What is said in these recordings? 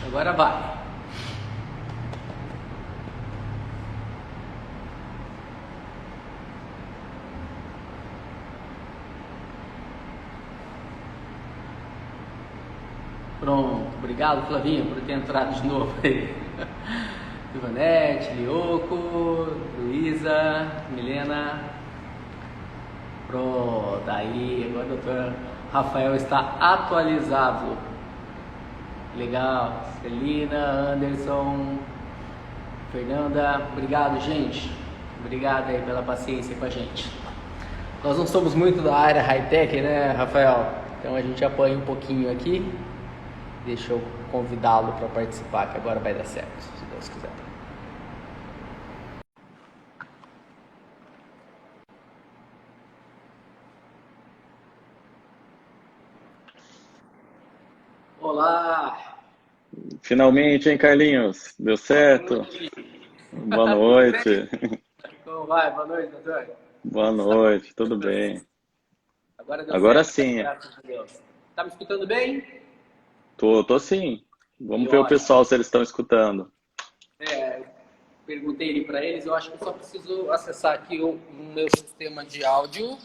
Agora vai. Pronto. Obrigado, Flavinha, por ter entrado de novo aí. Ivanete, Lioco, Luísa, Milena. Pronto. Aí, agora o doutor Rafael está atualizado. Legal. Celina, Anderson, Fernanda. Obrigado, gente. Obrigado aí pela paciência com a gente. Nós não somos muito da área high-tech, né, Rafael? Então a gente apanha um pouquinho aqui. Deixa eu convidá-lo para participar, que agora vai dar certo, se Deus quiser. Olá! Finalmente, hein, Carlinhos? Deu certo? Boa Tudo bem? noite. Como vai? Boa noite, doutor. Boa noite, tudo bem? Agora deu Agora certo, sim, graças a Deus. Tá me escutando bem? tô sim. Que Vamos ver o ótimo. pessoal se eles estão escutando. É, perguntei ali para eles, eu acho que eu só preciso acessar aqui o meu sistema de áudio.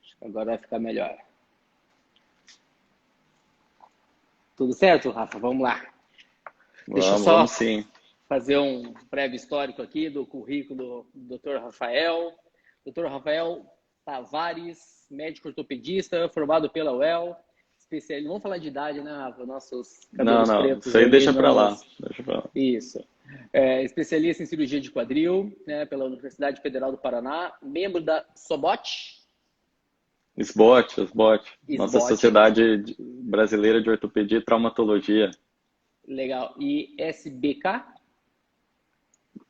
Acho que agora vai ficar melhor. Tudo certo, Rafa? Vamos lá. Deixa eu Vamos só sim. fazer um breve histórico aqui do currículo do Dr. Rafael. Dr. Rafael Tavares, médico ortopedista, formado pela UEL, especialista. Vamos falar de idade, né, Rafa? Nossos Não, cabelos não, isso pretos aí ali deixa pra não lá. nos... Deixa pra lá. Isso. Especialista em cirurgia de quadril, né, pela Universidade Federal do Paraná, membro da SOBOT, SBOT. Nossa SBOT, Brasileira de Ortopedia e Traumatologia. legal, e SBK,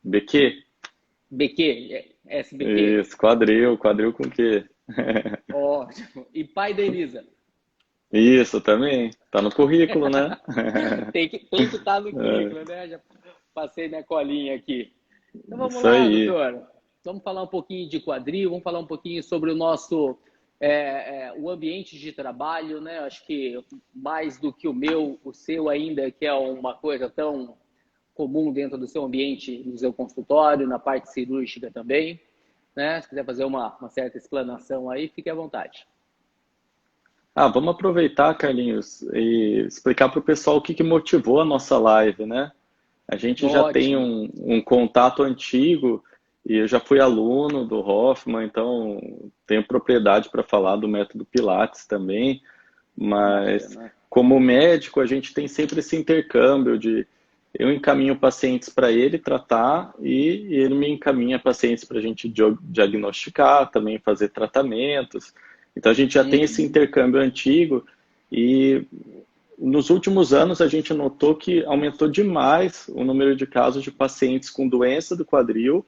BQ? BQ, SBQ, Isso, quadril com Q. ótimo, e pai da Elisa. Isso, também. Tá no currículo, né? Tem que estar no É, currículo, né? Já passei minha colinha aqui. Então vamos isso lá, aí. doutor. Vamos falar um pouquinho de quadril, vamos falar um pouquinho sobre o nosso o ambiente de trabalho, né? Acho que mais do que o meu, o seu ainda, que é uma coisa tão comum dentro do seu ambiente, no seu consultório, na parte cirúrgica também, né? Se quiser fazer uma certa explanação aí, fique à vontade. Vamos aproveitar, Carlinhos, e explicar para o pessoal o que motivou a nossa live, né? A gente já tem Ótimo. um contato antigo e eu já fui aluno do Hoffman, então tenho propriedade para falar do método Pilates também, mas Bacana. como médico a gente tem sempre esse intercâmbio de eu encaminho pacientes para ele tratar e ele me encaminha pacientes para a gente diagnosticar, também fazer tratamentos. Então a gente já tem esse Uhum. intercâmbio antigo e nos últimos anos, a gente notou que aumentou demais o número de casos de pacientes com doença do quadril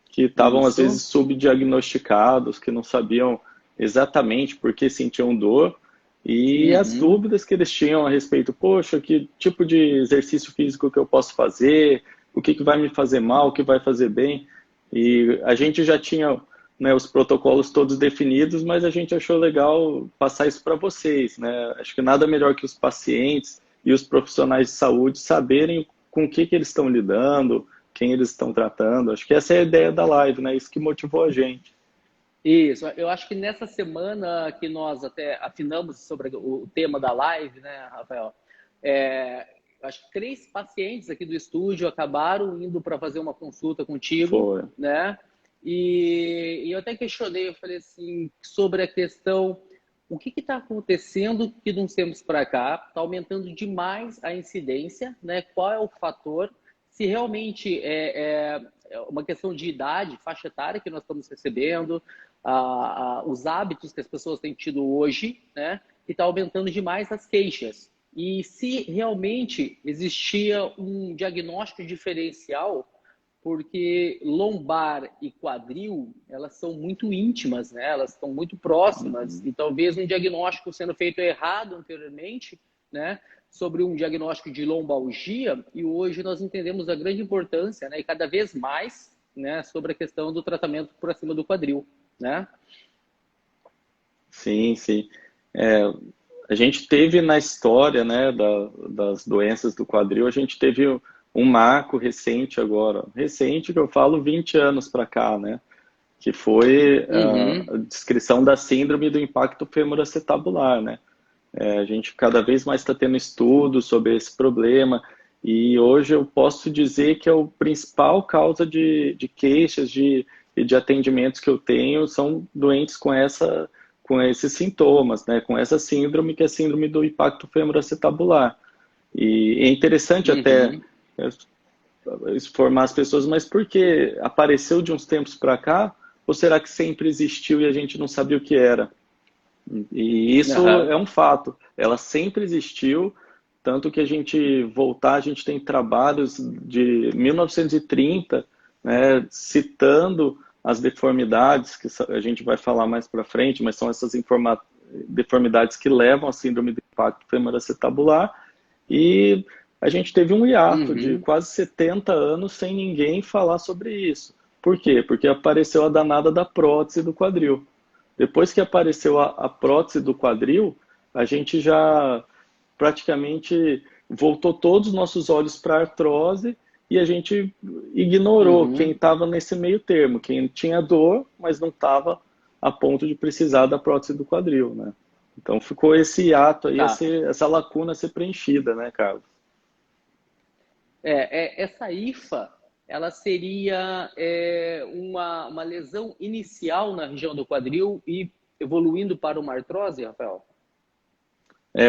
que estavam, às Isso. vezes, subdiagnosticados, que não sabiam exatamente por que sentiam dor, e as Uhum. dúvidas que eles tinham a respeito, poxa, que tipo de exercício físico que eu posso fazer, o que vai me fazer mal, o que vai fazer bem. E a gente já tinha, né, os protocolos todos definidos, mas a gente achou legal passar isso para vocês, né? Acho que nada melhor que os pacientes e os profissionais de saúde saberem com o que eles estão lidando, quem eles estão tratando. Acho que essa é a ideia da live, né? Isso que motivou a gente. Isso, eu acho que nessa semana que nós até afinamos sobre o tema da live, né, Rafael? Acho que 3 pacientes aqui do estúdio acabaram indo para fazer uma consulta contigo, Foi. né? E eu até questionei, eu falei assim, sobre a questão, o que está acontecendo que de uns tempos para cá está aumentando demais a incidência, né? Qual é o fator? Se realmente é uma questão de idade, faixa etária que nós estamos recebendo, os hábitos que as pessoas têm tido hoje, né? E está aumentando demais as queixas. E se realmente existia um diagnóstico diferencial, porque lombar e quadril, elas são muito íntimas, né? Elas estão muito próximas, Uhum. e talvez um diagnóstico sendo feito errado anteriormente né, sobre um diagnóstico de lombalgia, e hoje nós entendemos a grande importância, né, e cada vez mais, né, sobre a questão do tratamento por acima do quadril, né? Sim, sim. É, a gente teve na história, né, das doenças do quadril, a gente teve um marco recente agora, recente que eu falo 20 anos para cá, né, que foi Uhum, a descrição da síndrome do impacto femoroacetabular, né. A gente cada vez mais está tendo estudos sobre esse problema e hoje eu posso dizer que é o principal causa de queixas e de atendimentos que eu tenho são doentes com esses sintomas, né? Com essa síndrome que é a síndrome do impacto femoroacetabular. E é interessante até uhum, é, informar as pessoas, mas por que apareceu de uns tempos para cá? Ou será que sempre existiu e a gente não sabia o que era? E isso aham, é um fato. Ela sempre existiu, tanto que a gente voltar, a gente tem trabalhos de 1930, né, citando as deformidades, que a gente vai falar mais para frente, mas são essas deformidades que levam à síndrome do impacto femoroacetabular. E a gente teve um hiato de uhum, quase 70 anos sem ninguém falar sobre isso. Por quê? Porque apareceu a danada da prótese do quadril. Depois que apareceu a prótese do quadril, a gente já praticamente voltou todos os nossos olhos para a artrose e a gente ignorou quem uhum. estava nesse meio termo, quem tinha dor, mas não estava a ponto de precisar da prótese do quadril, né? Então ficou esse ato aí, Tá. essa lacuna a ser preenchida, né, Carlos? Essa IFA, ela seria uma lesão inicial na região do quadril e evoluindo para uma artrose, Rafael?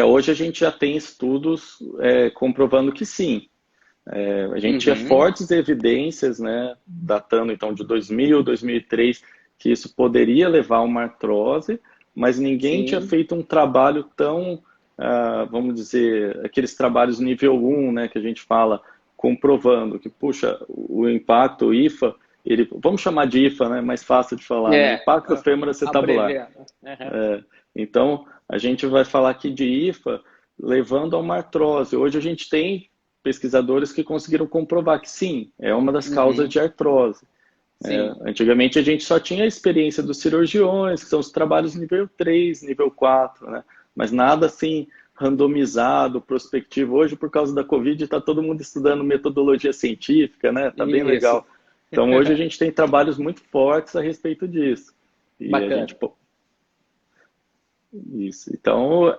Hoje a gente já tem estudos comprovando que sim. A gente tinha Uhum, fortes evidências, né, datando então de 2000, 2003, que isso poderia levar a uma artrose, mas ninguém tinha sim. feito um trabalho tão, vamos dizer, aqueles trabalhos nível 1, né, que a gente fala, comprovando que, puxa, o impacto, o IFA, vamos chamar de IFA, né, mais fácil de falar, né, É, impacto femoroacetabular. abreviando. Uhum. Então, a gente vai falar aqui de IFA levando a uma artrose. Hoje a gente tem pesquisadores que conseguiram comprovar que sim, é uma das causas Uhum, de artrose. sim. Antigamente a gente só tinha a experiência dos cirurgiões, que são os trabalhos nível 3, nível 4, né? Mas nada assim randomizado, prospectivo. Hoje, por causa da Covid, está todo mundo estudando metodologia científica, né? Tá bem Isso. legal. Então, hoje a gente tem trabalhos muito fortes a respeito disso. E a gente, Bacana. pô, isso. Então,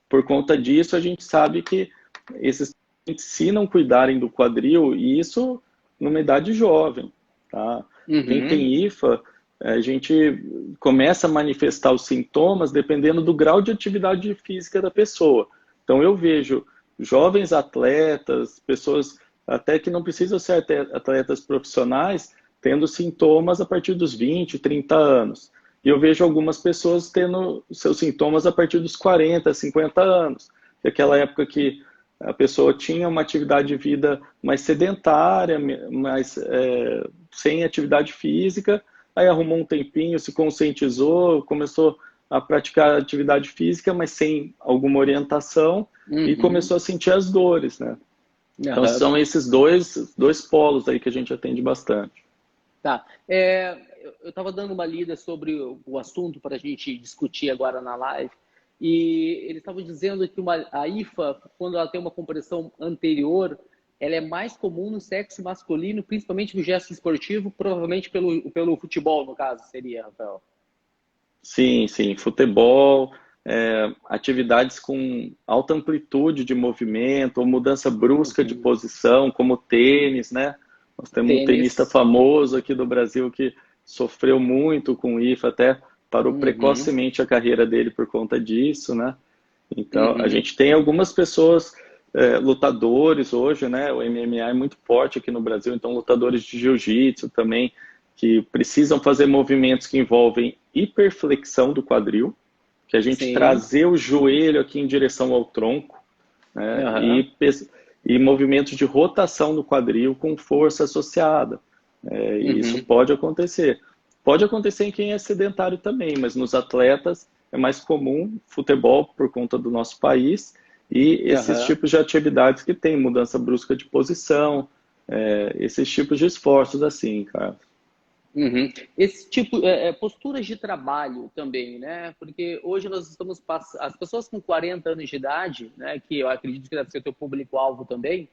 por conta disso, a gente sabe que esses pacientes, se não cuidarem do quadril, e isso numa idade jovem, tá? Quem Uhum, tem IFA, a gente começa a manifestar os sintomas dependendo do grau de atividade física da pessoa. Então, eu vejo jovens atletas, pessoas até que não precisam ser atletas profissionais, tendo sintomas a partir dos 20, 30 anos. E eu vejo algumas pessoas tendo seus sintomas a partir dos 40, 50 anos, que é aquela época que a pessoa tinha uma atividade de vida mais sedentária, mais sem atividade física, aí arrumou um tempinho, se conscientizou, começou a praticar atividade física, mas sem alguma orientação, e uhum, começou a sentir as dores, né? Então aham. são esses dois polos aí que a gente atende bastante. Tá. Eu estava dando uma lida sobre o assunto para a gente discutir agora na live, e eles estavam dizendo que a IFA, quando ela tem uma compressão anterior, ela é mais comum no sexo masculino, principalmente no gesto esportivo, provavelmente pelo futebol, no caso, seria, Rafael. Sim, sim, futebol, atividades com alta amplitude de movimento ou mudança brusca de Uhum. posição, como tênis, né? Nós temos um tenista Tênis. famoso aqui do Brasil que sofreu muito com IFA, até parou Uhum. precocemente a carreira dele por conta disso, né? Então, a Uhum. gente tem algumas pessoas, lutadores hoje, né? O MMA é muito forte aqui no Brasil, então lutadores de jiu-jitsu também, que precisam fazer movimentos que envolvem hiperflexão do quadril, que é a gente Sim. trazer o joelho aqui em direção ao tronco, né? Aham. E movimentos de rotação do quadril com força associada. E isso Uhum. pode acontecer. Pode acontecer em quem é sedentário também, mas nos atletas é mais comum futebol por conta do nosso país e esses Aham. tipos de atividades que tem mudança brusca de posição, esses tipos de esforços assim, cara. Uhum. Esse tipo, posturas de trabalho também, né? Porque hoje nós estamos passando, as pessoas com 40 anos de idade, né, que eu acredito que deve ser o teu público-alvo também,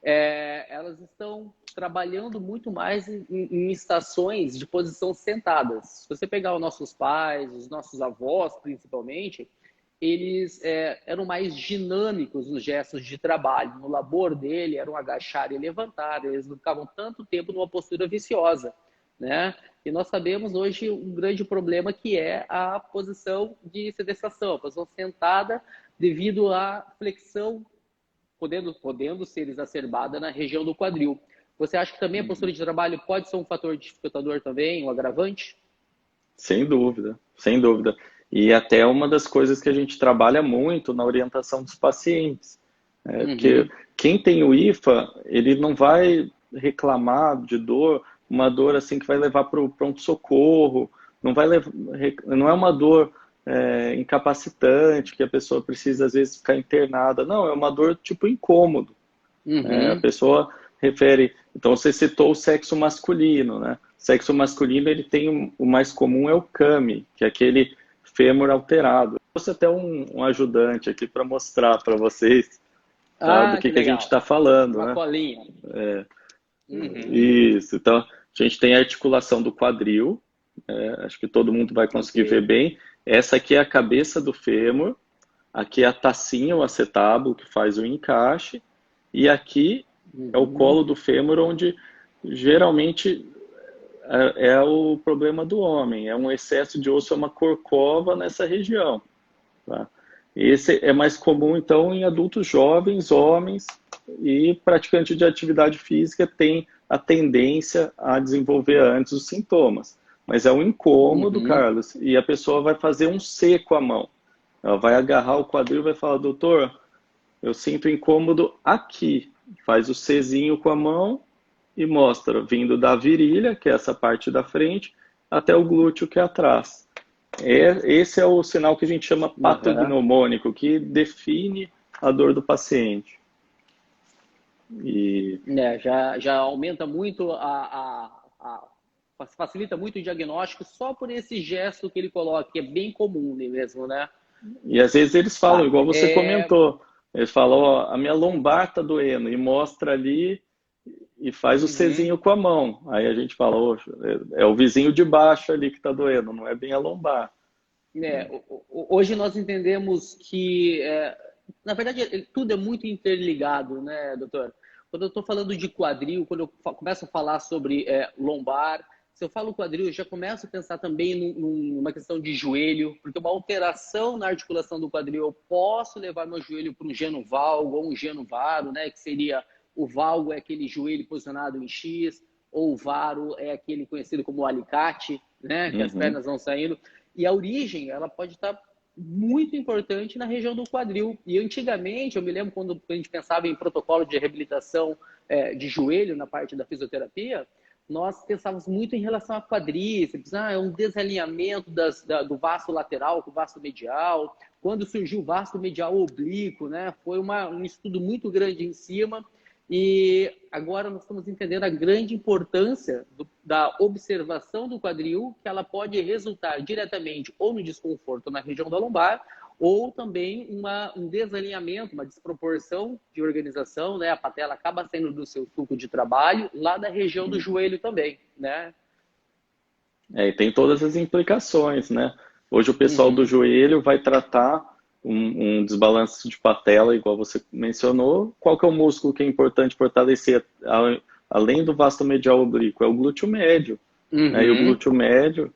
elas estão trabalhando muito mais em estações de posição sentadas. Se você pegar os nossos pais, os nossos avós, principalmente, eles eram mais dinâmicos nos gestos de trabalho. No labor dele, era um agachar e levantar, eles não ficavam tanto tempo numa postura viciosa, né? E nós sabemos hoje um grande problema que é a posição de sedençação, a posição sentada devido à flexão podendo ser exacerbada na região do quadril. Você acha que também a postura de trabalho pode ser um fator dificultador também, um agravante? Sem dúvida, sem dúvida. E até uma das coisas que a gente trabalha muito na orientação dos pacientes. Porque Uhum, quem tem o IFA, ele não vai reclamar de dor, uma dor assim que vai levar para o pronto-socorro, não vai levar, não é uma dor incapacitante, que a pessoa precisa às vezes ficar internada. Não, é uma dor tipo incômodo. A uhum, pessoa refere. Então você citou o sexo masculino, né? Sexo masculino ele tem o mais comum é o CAMI, que é aquele fêmur alterado. Eu trouxe até um ajudante aqui para mostrar para vocês, tá? Do ah, que que a gente legal. está falando, Uma né? colinha. Uhum, Isso. Então a gente tem a articulação do quadril, acho que todo mundo vai ok. conseguir ver bem. Essa aqui é a cabeça do fêmur, aqui é a tacinha, o acetábulo, que faz o encaixe, e aqui é o Uhum, colo do fêmur, onde geralmente é o problema do homem, é um excesso de osso, é uma corcova nessa região. Tá? Esse é mais comum, então, em adultos jovens, homens e praticantes de atividade física tem a tendência a desenvolver antes os sintomas. Mas é um incômodo, uhum. Carlos, e a pessoa vai fazer um C com a mão. Ela vai agarrar o quadril e vai falar, doutor, eu sinto incômodo aqui. Faz o Czinho com a mão e mostra, vindo da virilha, que é essa parte da frente, até o glúteo, que é atrás. Esse é o sinal que a gente chama Aham. patognomônico, que define a dor do paciente. E Já aumenta muito facilita muito o diagnóstico só por esse gesto que ele coloca, que é bem comum mesmo, né? E às vezes eles falam, Tá. igual você comentou, eles falam, ó, a minha lombar tá doendo, e mostra ali e faz o Uhum. Czinho com a mão. Aí a gente fala, oxe, é o vizinho de baixo ali que tá doendo, não é bem a lombar. Hoje nós entendemos que, na verdade, tudo é muito interligado, né, doutor? Quando eu estou falando de quadril, quando eu começo a falar sobre lombar, se eu falo quadril, eu já começo a pensar também numa questão de joelho, porque uma alteração na articulação do quadril, eu posso levar meu joelho para um geno valgo ou um geno varo, né, que seria o valgo é aquele joelho posicionado em X, ou o varo é aquele conhecido como alicate, né, que as Uhum. pernas vão saindo. E a origem, ela pode estar muito importante na região do quadril. E antigamente, eu me lembro quando a gente pensava em protocolo de reabilitação de joelho na parte da fisioterapia, nós pensávamos muito em relação a quadríceps, é um desalinhamento do vasto lateral com o vasto medial. Quando surgiu o vasto medial oblíquo, né, foi um estudo muito grande em cima. E agora nós estamos entendendo a grande importância da observação do quadril, que ela pode resultar diretamente ou no desconforto na região da lombar, ou também um desalinhamento, uma desproporção de organização, né? A patela acaba saindo do seu sulco de trabalho, lá da região do joelho também, né? E tem todas as implicações, né? Hoje o pessoal do Uhum, joelho vai tratar um desbalanço de patela, igual você mencionou. Qual que é o músculo que é importante fortalecer, além do vasto medial oblíquo? É o glúteo médio, né? E o uhum. glúteo médio,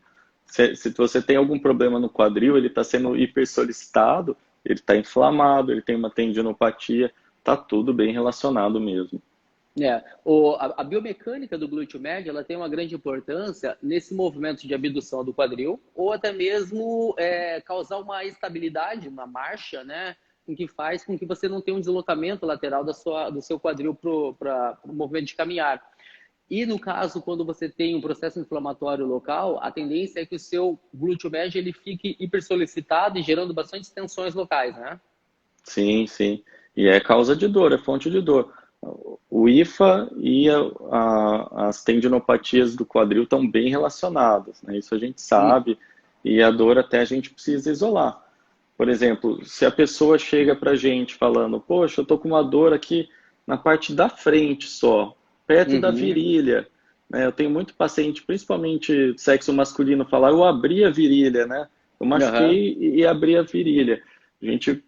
se você tem algum problema no quadril, ele está sendo hipersolicitado, ele está inflamado, ele tem uma tendinopatia, está tudo bem relacionado mesmo. A biomecânica do glúteo médio ela tem uma grande importância nesse movimento de abdução do quadril, ou até mesmo causar uma estabilidade, uma marcha, né? Que faz com que você não tenha um deslocamento lateral do seu quadril para o movimento de caminhar. E no caso, quando você tem um processo inflamatório local, a tendência é que o seu glúteo médio ele fique hipersolicitado e gerando bastante tensões locais, né? Sim, sim. E é causa de dor, é fonte de dor. O IFA e as tendinopatias do quadril estão bem relacionadas, né? Isso a gente Hum, sabe, e a dor até a gente precisa isolar. Por exemplo, se a pessoa chega para a gente falando, poxa, eu tô com uma dor aqui na parte da frente só, perto da uhum, virilha, né? Eu tenho muito paciente, principalmente sexo masculino, falar, eu abri a virilha, né? Eu aham, machuquei e abri a virilha. A gente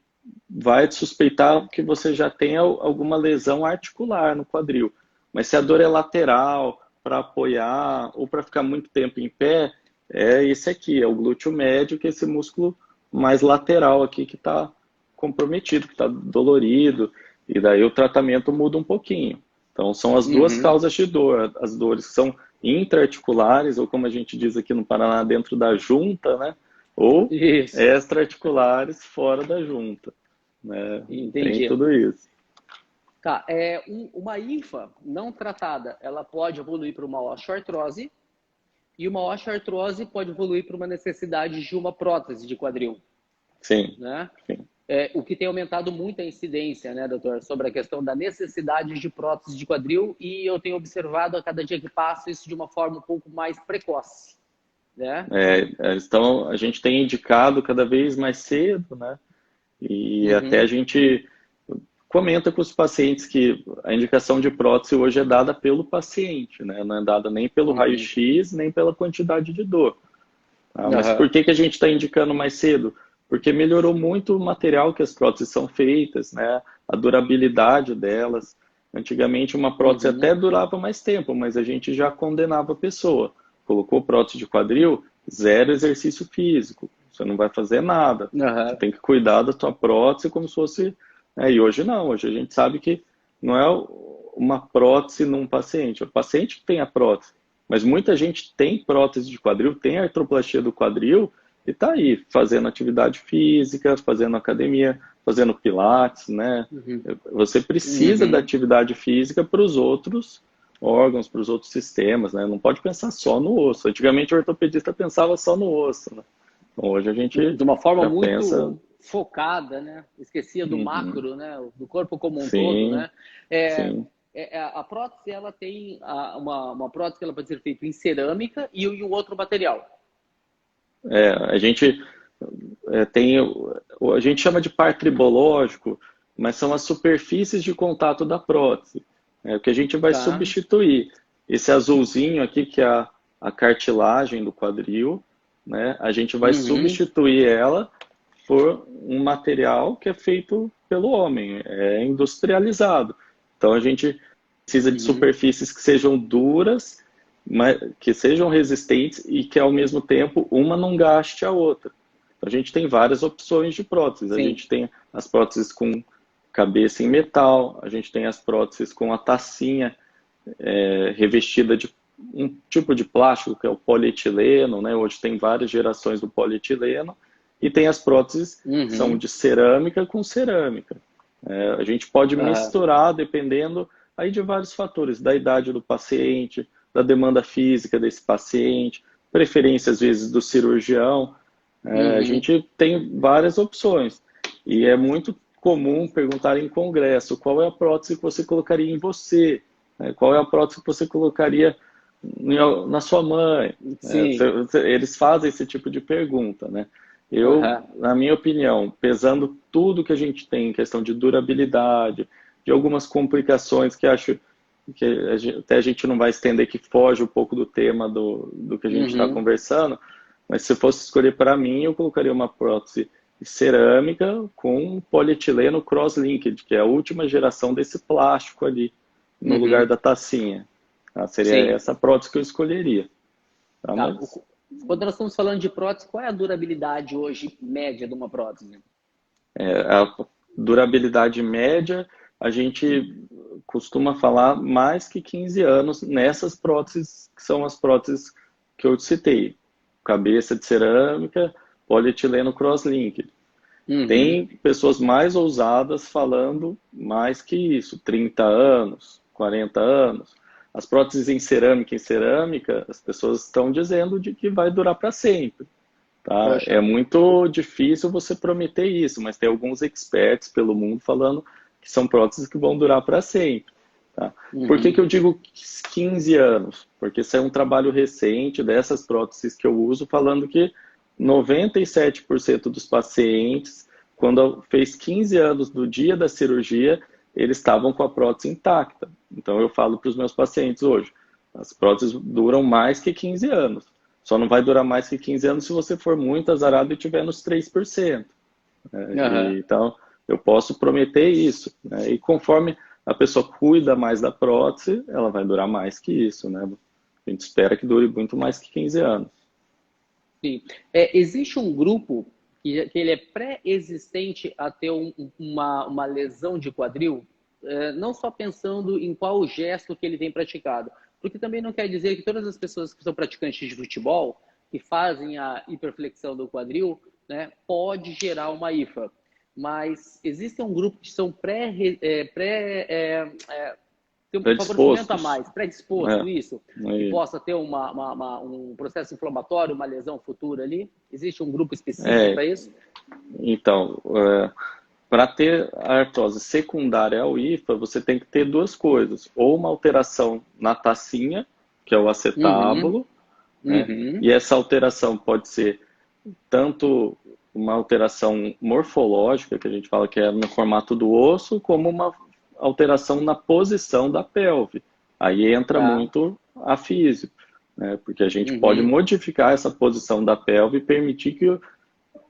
vai suspeitar que você já tenha alguma lesão articular no quadril. Mas se a dor é lateral, para apoiar ou para ficar muito tempo em pé, é esse aqui, é o glúteo médio, que é esse músculo mais lateral aqui que está comprometido, que está dolorido, e daí o tratamento muda um pouquinho. Então, são as duas uhum. causas de dor. As dores são intraarticulares, ou como a gente diz aqui no Paraná, dentro da junta, né? Ou Isso, extraarticulares fora da junta, né? Tem entendi. tudo isso. Tá, uma INFA não tratada, ela pode evoluir para uma osteoartrose e uma osteoartrose pode evoluir para uma necessidade de uma prótese de quadril, Sim, né? sim. O que tem aumentado muito a incidência, né, doutor, sobre a questão da necessidade de prótese de quadril e eu tenho observado a cada dia que passa isso de uma forma um pouco mais precoce, né? Então, a gente tem indicado cada vez mais cedo, né? E até a Uhum, gente comenta com os pacientes que a indicação de prótese hoje é dada pelo paciente, né? Não é dada nem pelo uhum, raio-x, nem pela quantidade de dor. Tá? Mas por aham, que que a gente está indicando mais cedo? Porque melhorou muito o material que as próteses são feitas, né? A durabilidade delas. Antigamente uma prótese uhum, até durava mais tempo, mas a gente já condenava a pessoa. Colocou prótese de quadril, zero exercício físico. Você não vai fazer nada. Você aham, tem que cuidar da tua prótese como se fosse. E hoje não, hoje a gente sabe que não é uma prótese num paciente, é o paciente que tem a prótese. Mas muita gente tem prótese de quadril, tem artroplastia do quadril e está aí fazendo atividade física, fazendo academia, fazendo pilates, né? uhum, Você precisa da uhum. atividade física para os outros órgãos, para os outros sistemas, né? Não pode pensar só no osso. Antigamente o ortopedista pensava só no osso, né? Então, hoje a gente De uma forma já pensa, muito focada, né? Esquecia do uhum, macro, né? Do corpo como um todo, sim, né? É, sim. a prótese, ela tem uma prótese que ela pode ser feita em cerâmica e um outro material. A gente tem, a gente chama de par tribológico, mas são as superfícies de contato da prótese. O que a gente vai Tá? substituir. Esse azulzinho aqui, que é a cartilagem do quadril, né? A gente vai Uhum, substituir ela por um material que é feito pelo homem, é industrializado. Então a gente precisa de uhum, superfícies que sejam duras, mas que sejam resistentes e que ao mesmo tempo uma não gaste a outra. Então, a gente tem várias opções de próteses. A sim. gente tem as próteses com cabeça em metal, a gente tem as próteses com a tacinha revestida de um tipo de plástico que é o polietileno, né? Hoje tem várias gerações do polietileno e tem as próteses que são Uhum, de cerâmica com cerâmica. A gente pode aham, misturar dependendo aí de vários fatores, da idade do paciente, da demanda física desse paciente, preferência às vezes do cirurgião. A uhum, gente tem várias opções e é muito comum perguntar em congresso qual é a prótese que você colocaria em você, né? Qual é a prótese que você colocaria na sua mãe? sim. Eles fazem esse tipo de pergunta, né? Eu, Aham, na minha opinião, pesando tudo que a gente tem em questão de durabilidade, de algumas complicações que acho que até a gente não vai estender, que foge um pouco do tema do que a gente está uhum, conversando, mas se fosse escolher para mim, eu colocaria uma prótese de cerâmica com polietileno cross-linked, que é a última geração desse plástico ali, no lugar uhum, da tacinha. Tá? Seria sim. essa prótese que eu escolheria. Tá? Tá. Mas Quando nós estamos falando de prótese, qual é a durabilidade hoje média de uma prótese? a durabilidade média, a gente costuma falar mais que 15 anos nessas próteses, que são as próteses que eu citei. Cabeça de cerâmica, polietileno cross-link. Uhum, Tem pessoas mais ousadas falando mais que isso, 30 anos, 40 anos. As próteses em cerâmica, as pessoas estão dizendo de que vai durar para sempre. tá? Poxa. É muito difícil você prometer isso, mas tem alguns experts pelo mundo falando que são próteses que vão durar para sempre. Tá? Por que Uhum. que eu digo 15 anos? Porque isso é um trabalho recente dessas próteses que eu uso, falando que 97% dos pacientes, quando fez 15 anos do dia da cirurgia, eles estavam com a prótese intacta. Então eu falo para os meus pacientes hoje, as próteses duram mais que 15 anos. Só não vai durar mais que 15 anos se você for muito azarado e tiver nos 3%. Né? Aham. Então, eu posso prometer isso. Né? E conforme a pessoa cuida mais da prótese, ela vai durar mais que isso. Né? A gente espera que dure muito mais que 15 anos. Sim. Existe um grupo que ele é pré-existente a ter uma lesão de quadril, não só pensando em qual gesto que ele tem praticado, porque também não quer dizer que todas as pessoas que são praticantes de futebol, que fazem a hiperflexão do quadril, né, pode gerar uma IFA. Mas existe um grupo que são tem um favorecimento a Predispostos. mais, predisposto, Né? isso, que E, possa ter um processo inflamatório, uma lesão futura ali? Existe um grupo específico é, para isso? então, para ter a artrose secundária ao IFA, você tem que ter duas coisas. Ou uma alteração na tacinha, que é o Uhum, acetábulo, né? uhum, E essa alteração pode ser tanto uma alteração morfológica, que a gente fala que é no formato do osso, como uma alteração na posição da pelve. Aí entra tá, muito a física, né? Porque a gente pode uhum, modificar essa posição da pelve e permitir que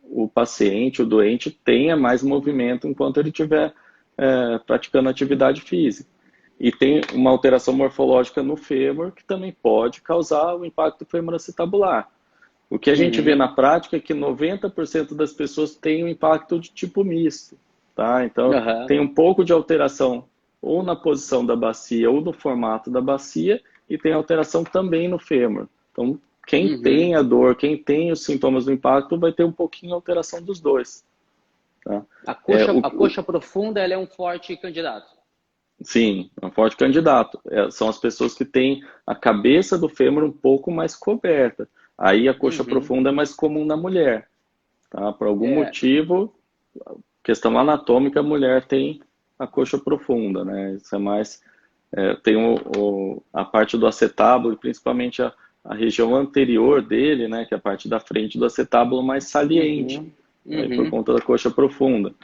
o paciente, o doente, tenha mais movimento enquanto ele estiver praticando atividade física. E tem uma alteração morfológica no fêmur que também pode causar o impacto femoroacetabular. O que a gente vê uhum, na prática é que 90% das pessoas têm um impacto de tipo misto, tá? Então, aham, tem um pouco de alteração ou na posição da bacia ou no formato da bacia e tem alteração também no fêmur. Então, quem uhum. tem a dor, quem tem os sintomas do impacto, vai ter um pouquinho de alteração dos dois, tá? A coxa profunda, ela é um forte candidato. Sim, é um forte candidato. São as pessoas que têm a cabeça do fêmur um pouco mais coberta. Aí a coxa Uhum. profunda é mais comum na mulher. Tá? Por algum É, motivo, questão anatômica, a mulher tem a coxa profunda, né? Isso é mais tem a parte do acetábulo, e principalmente a região anterior dele, né? Que é a parte da frente do acetábulo mais saliente, uhum, aí por uhum, conta da coxa profunda.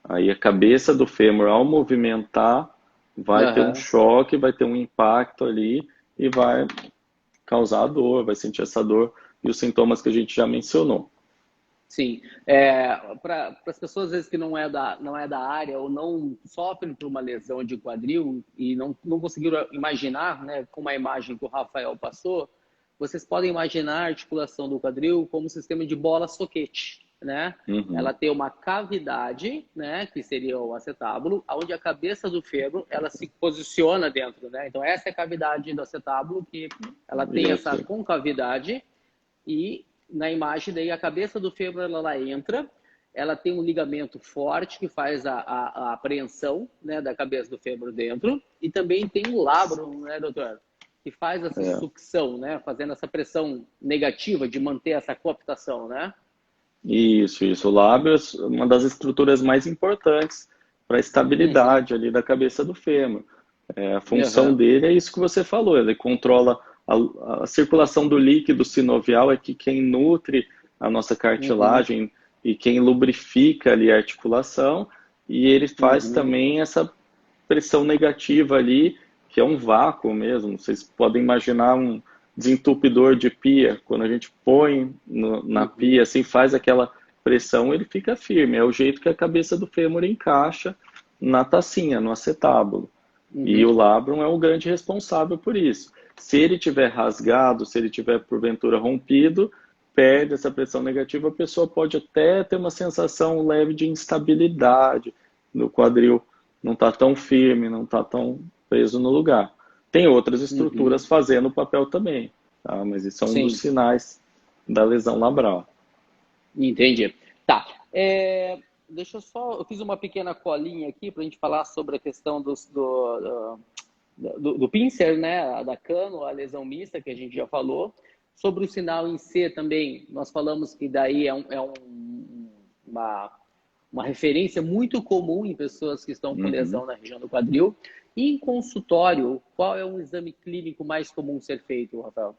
Aí a cabeça do fêmur, ao movimentar, vai ter um aham. choque, vai ter um impacto ali e vai causar dor, vai sentir essa dor e os sintomas que a gente já mencionou. Sim, para as pessoas às vezes que não é da área ou não sofrem por uma lesão de quadril e não conseguiram imaginar, né, com a imagem que o Rafael passou, vocês podem imaginar a articulação do quadril como um sistema de bola-soquete, né? Ela Uhum. tem uma cavidade, né, que seria o acetábulo, onde a cabeça do fêmur ela se posiciona dentro, né? Então essa é a cavidade do acetábulo que ela tem essa Isso. concavidade e na imagem daí a cabeça do fêmur ela entra, ela tem um ligamento forte que faz a apreensão, né, da cabeça do fêmur dentro e também tem o labrum, né, doutor, que faz essa É. sucção, né, fazendo essa pressão negativa de manter essa cooptação, né? Isso. O lábio é uma das estruturas mais importantes para a Uhum. estabilidade ali da cabeça do fêmur. A função Uhum. dele é isso que você falou, ele controla a circulação do líquido sinovial, é que quem nutre a nossa Uhum. cartilagem e quem lubrifica ali a articulação, e ele faz Uhum. também essa pressão negativa ali, que é um vácuo mesmo. Vocês podem imaginar um desentupidor de pia, quando a gente põe na pia, Uhum. assim, faz aquela pressão, ele fica firme. É o jeito que a cabeça do fêmur encaixa na tacinha, no acetábulo. E Uhum. o labrum é o grande responsável por isso. Se ele tiver rasgado, se ele tiver porventura rompido, perde essa pressão negativa, a pessoa pode até ter uma sensação leve de instabilidade no quadril, não está tão firme, não está tão preso no lugar. Tem outras Uhum. estruturas fazendo o papel também, tá? Mas isso é um dos Sim. sinais da lesão labral. Entendi. Tá. Deixa eu só. Eu fiz uma pequena colinha aqui para a gente falar sobre a questão do pincer, né? Da cano, a lesão mista, que a gente já falou. Sobre o sinal em C também, nós falamos que daí uma referência muito comum em pessoas que estão com Uhum. lesão na região do quadril. E em consultório, qual é o exame clínico mais comum ser feito, Rafael?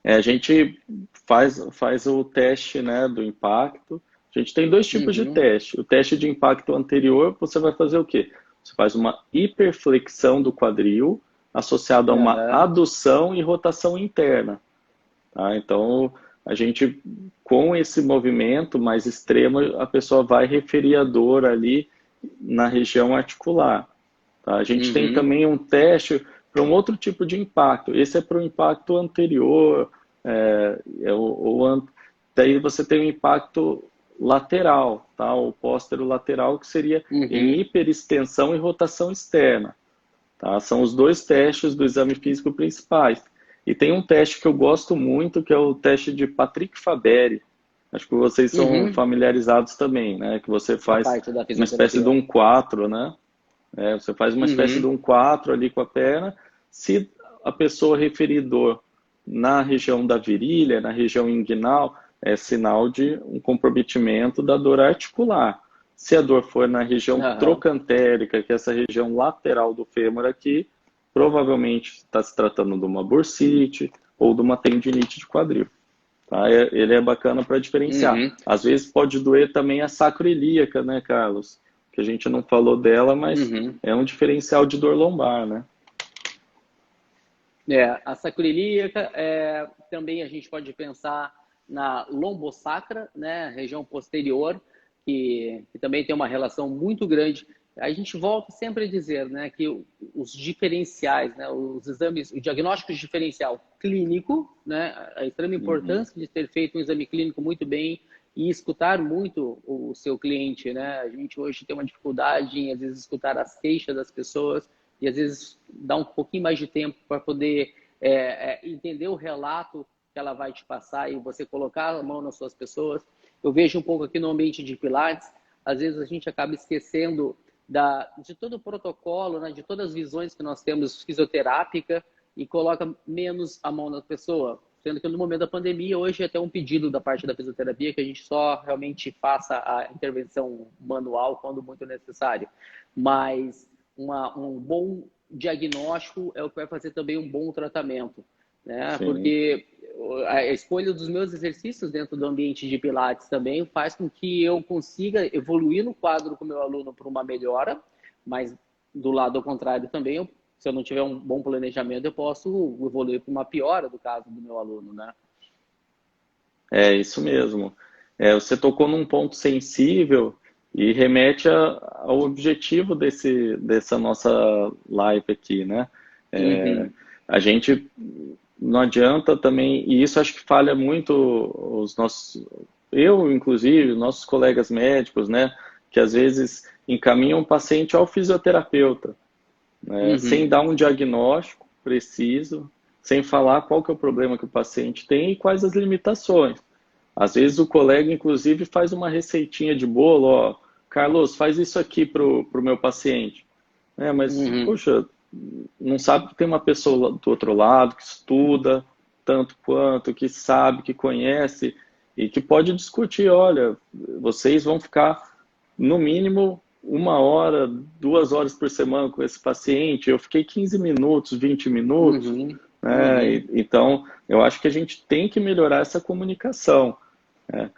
A gente faz o teste, né, do impacto. A gente tem dois tipos de Uhum. teste. O teste de impacto anterior, você vai fazer o quê? Você faz uma hiperflexão do quadril associado a uma Aham. adução e rotação interna. Tá? Então, a gente, com esse movimento mais extremo, a pessoa vai referir a dor ali na região articular. Tá? A gente tem Uhum. também um teste para um outro tipo de impacto. Esse é para o impacto anterior, daí você tem o impacto lateral, tá? O póstero-lateral, que seria em Uhum. hiperextensão e rotação externa. Tá? São os dois testes do exame físico principais. E tem um teste que eu gosto muito, que é o teste de Patrick Faberi. Acho que vocês são Uhum. familiarizados também, né? Que você A faz parte da uma espécie de fisioterapia. um 4, né? Você faz uma espécie de Uhum. um 4 ali com a perna. Se a pessoa referir dor na região da virilha, na região inguinal, é sinal de um comprometimento da dor articular. Se a dor for na região Aham. trocantérica, que é essa região lateral do fêmur aqui, provavelmente está se tratando de uma bursite ou de uma tendinite de quadril. Tá? Ele é bacana para diferenciar. Uhum. Às vezes pode doer também a sacroiliaca, né, Carlos? Que a gente não falou dela, mas Uhum. é um diferencial de dor lombar, né? A sacroiliaca, também a gente pode pensar na lombosacra, né, região posterior, que também tem uma relação muito grande. A gente volta sempre a dizer, né, que os diferenciais, né, os exames, o diagnóstico diferencial clínico, né, a extrema Uhum. importância de ter feito um exame clínico muito bem e escutar muito o seu cliente, né? A gente hoje tem uma dificuldade em, às vezes, escutar as queixas das pessoas e, às vezes, dar um pouquinho mais de tempo para poder entender o relato que ela vai te passar e você colocar a mão nas suas pessoas. Eu vejo um pouco aqui no ambiente de Pilates, às vezes a gente acaba esquecendo de todo o protocolo, né, de todas as visões que nós temos fisioterápica e coloca menos a mão na pessoa. Sendo que no momento da pandemia, hoje é até um pedido da parte da fisioterapia que a gente só realmente faça a intervenção manual quando muito necessário. Mas um bom diagnóstico é o que vai fazer também um bom tratamento, né? Sim. Porque a escolha dos meus exercícios dentro do ambiente de Pilates também faz com que eu consiga evoluir no quadro com o meu aluno para uma melhora, mas do lado ao contrário também, se eu não tiver um bom planejamento, eu posso evoluir para uma piora do caso do meu aluno, né? É isso mesmo. Você tocou num ponto sensível e remete ao objetivo dessa nossa live aqui, né? É, Uhum, a gente não adianta também, e isso acho que falha muito eu inclusive, nossos colegas médicos, né? Que às vezes encaminham o paciente ao fisioterapeuta, né, sem uhum, dar um diagnóstico preciso, sem falar qual que é o problema que o paciente tem e quais as limitações. Às vezes o colega, inclusive, faz uma receitinha de bolo, ó, Carlos, faz isso aqui pro meu paciente. Mas, uhum. poxa, não sabe que tem uma pessoa do outro lado que estuda tanto quanto, que sabe, que conhece e que pode discutir, olha, vocês vão ficar no mínimo 1 hora, 2 horas por semana com esse paciente. Eu fiquei 15 minutos, 20 minutos, Uhum, né? uhum, Então, eu acho que a gente tem que melhorar essa comunicação, né?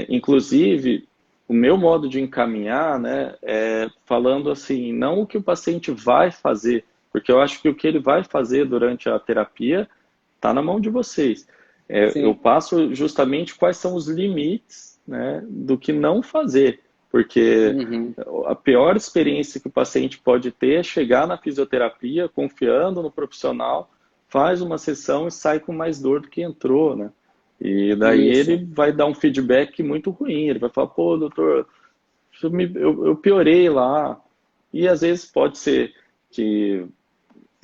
Inclusive, o meu modo de encaminhar, né, é falando assim, não o que o paciente vai fazer, porque eu acho que o que ele vai fazer durante a terapia está na mão de vocês. Eu sim, passo justamente quais são os limites, né, do que não fazer, porque uhum, a pior experiência que o paciente pode ter é chegar na fisioterapia confiando no profissional, faz uma sessão e sai com mais dor do que entrou, né? E daí isso, ele vai dar um feedback muito ruim, ele vai falar, pô, doutor, eu piorei lá. E às vezes pode ser que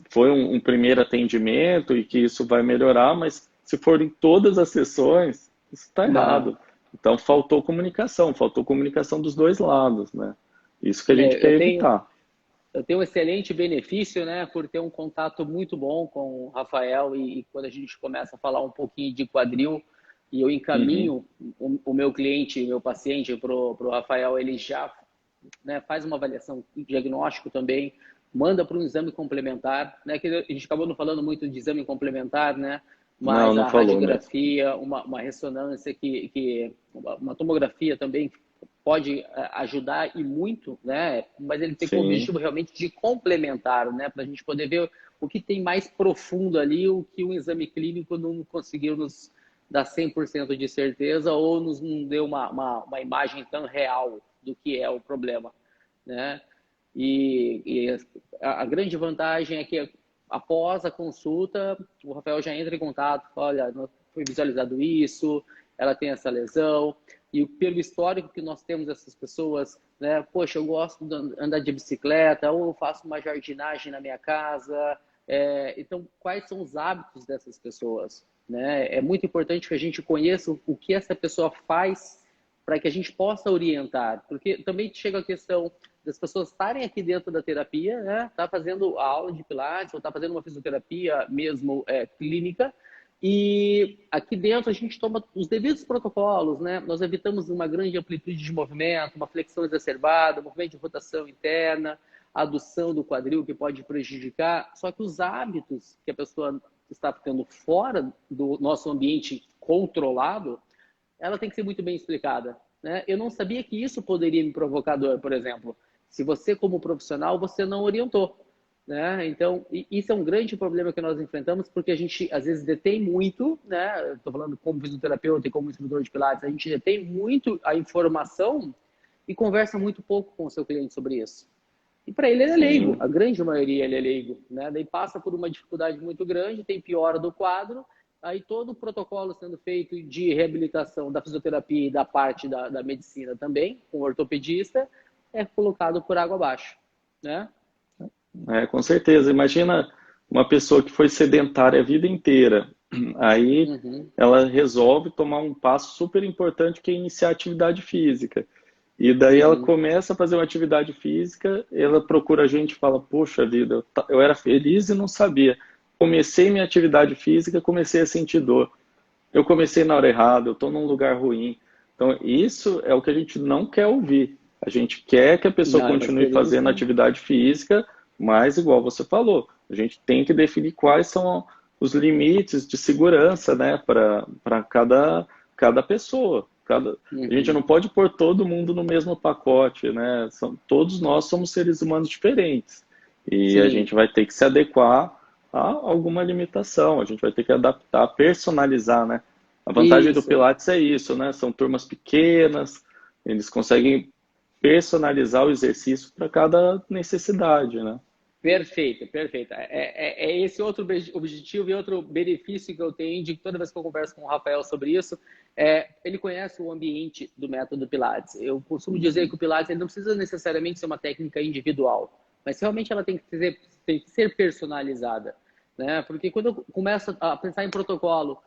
foi um primeiro atendimento e que isso vai melhorar, mas se forem todas as sessões, isso está não. errado. Então faltou comunicação dos dois lados, né? Isso que a gente quer Eu tenho, evitar. eu tenho um excelente benefício, né, por ter um contato muito bom com o Rafael e quando a gente começa a falar um pouquinho de quadril e eu Uhum. encaminho o meu cliente, meu paciente para o Rafael, ele já, né, faz uma avaliação, um diagnóstico também, manda para um exame complementar, né, que a gente acabou não falando muito de exame complementar, né, Não, mas não a falou mesmo. radiografia, uma ressonância uma tomografia também pode ajudar e muito, né, mas ele tem como Sim, objetivo realmente de complementar, né, para a gente poder ver o que tem mais profundo ali, o que um exame clínico não conseguiu nos dar 100% de certeza ou nos não deu uma imagem tão real do que é o problema, né? E a grande vantagem é que após a consulta, o Rafael já entra em contato, olha, foi visualizado isso, ela tem essa lesão, e pelo histórico que nós temos dessas pessoas, né, poxa, eu gosto de andar de bicicleta, ou eu faço uma jardinagem na minha casa, então quais são os hábitos dessas pessoas? Né? É muito importante que a gente conheça o que essa pessoa faz para que a gente possa orientar, porque também chega a questão das pessoas estarem aqui dentro da terapia, né? Tá fazendo a aula de pilates ou tá fazendo uma fisioterapia mesmo clínica e aqui dentro a gente toma os devidos protocolos, né? Nós evitamos uma grande amplitude de movimento, uma flexão exacerbada, movimento de rotação interna, adução do quadril que pode prejudicar. Só que os hábitos que a pessoa está ficando fora do nosso ambiente controlado, ela tem que ser muito bem explicada. Né? Eu não sabia que isso poderia me provocar dor, por exemplo. Se você, como profissional, você não orientou. Né? Então, isso é um grande problema que nós enfrentamos, porque a gente, às vezes, detém muito, né? Estou falando como fisioterapeuta e como instrutor de pilates, a gente detém muito a informação e conversa muito pouco com o seu cliente sobre isso. E para ele é leigo, sim. a grande maioria ele é leigo, né? Daí passa por uma dificuldade muito grande, tem piora do quadro, aí todo o protocolo sendo feito de reabilitação da fisioterapia e da parte da medicina também, com o ortopedista, é colocado por água abaixo, né? Com certeza. Imagina uma pessoa que foi sedentária a vida inteira. Aí Uhum, ela resolve tomar um passo super importante que é iniciar a atividade física. E daí ela uhum. começa a fazer uma atividade física, ela procura a gente e fala, poxa vida, eu era feliz e não sabia. Comecei minha atividade física, comecei a sentir dor. Eu comecei na hora errada, eu estou num lugar ruim. Então, isso é o que a gente não quer ouvir. A gente quer que a pessoa Não, continue gostaria fazendo sim. atividade física, mas, igual você falou, a gente tem que definir quais são os limites de segurança, né, para cada pessoa. A gente Uhum. não pode pôr todo mundo no mesmo pacote, né? Todos nós somos seres humanos diferentes. E a Sim, gente vai ter que se adequar a alguma limitação, a gente vai ter que adaptar, personalizar, né? A vantagem do isso. Pilates é isso, né? São turmas pequenas, eles conseguem personalizar o exercício para cada necessidade, né? Perfeito, perfeito. É esse outro objetivo e outro benefício que eu tenho de que toda vez que eu converso com o Rafael sobre isso, ele conhece o ambiente do método Pilates. Eu costumo dizer que o Pilates ele não precisa necessariamente ser uma técnica individual, mas realmente ela tem que ser personalizada. Né? Porque quando eu começo a pensar em protocolo,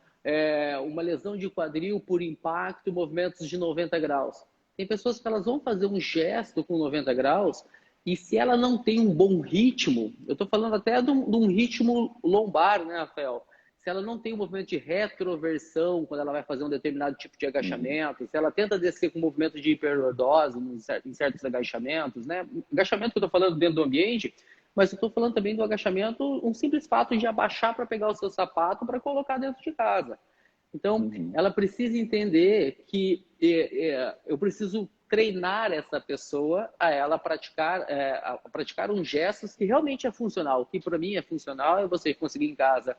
uma lesão de quadril por impacto, movimentos de 90 graus. Tem pessoas que elas vão fazer um gesto com 90 graus e se ela não tem um bom ritmo, eu estou falando até de um ritmo lombar, né, Rafael? Se ela não tem um movimento de retroversão quando ela vai fazer um determinado tipo de Uhum. agachamento, se ela tenta descer com movimento de hiperlordose em certos agachamentos, né? Agachamento que eu estou falando dentro do ambiente, mas eu estou falando também do agachamento, um simples fato de abaixar para pegar o seu sapato para colocar dentro de casa. Então, Uhum. ela precisa entender que eu preciso treinar essa pessoa a ela praticar uns gestos que realmente é funcional. O que para mim é funcional é você conseguir em casa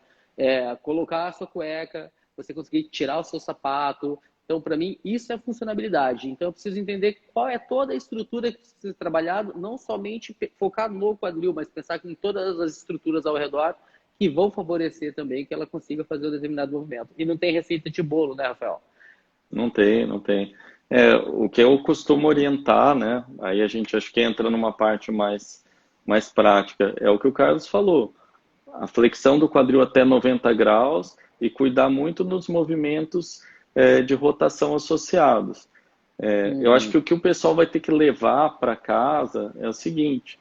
colocar a sua cueca, você conseguir tirar o seu sapato. Então, para mim, isso é funcionalidade. Então, eu preciso entender qual é toda a estrutura que precisa ser trabalhado, não somente focar no quadril, mas pensar em todas as estruturas ao redor que vão favorecer também que ela consiga fazer um determinado movimento. E não tem receita de bolo, né, Rafael? Não tem, não tem. O que eu costumo orientar, né? Aí a gente acho que entra numa parte mais prática. É o que o Carlos falou. A flexão do quadril até 90 graus e cuidar muito dos movimentos de rotação associados. Eu acho que Uhum, o pessoal vai ter que levar para casa é o seguinte: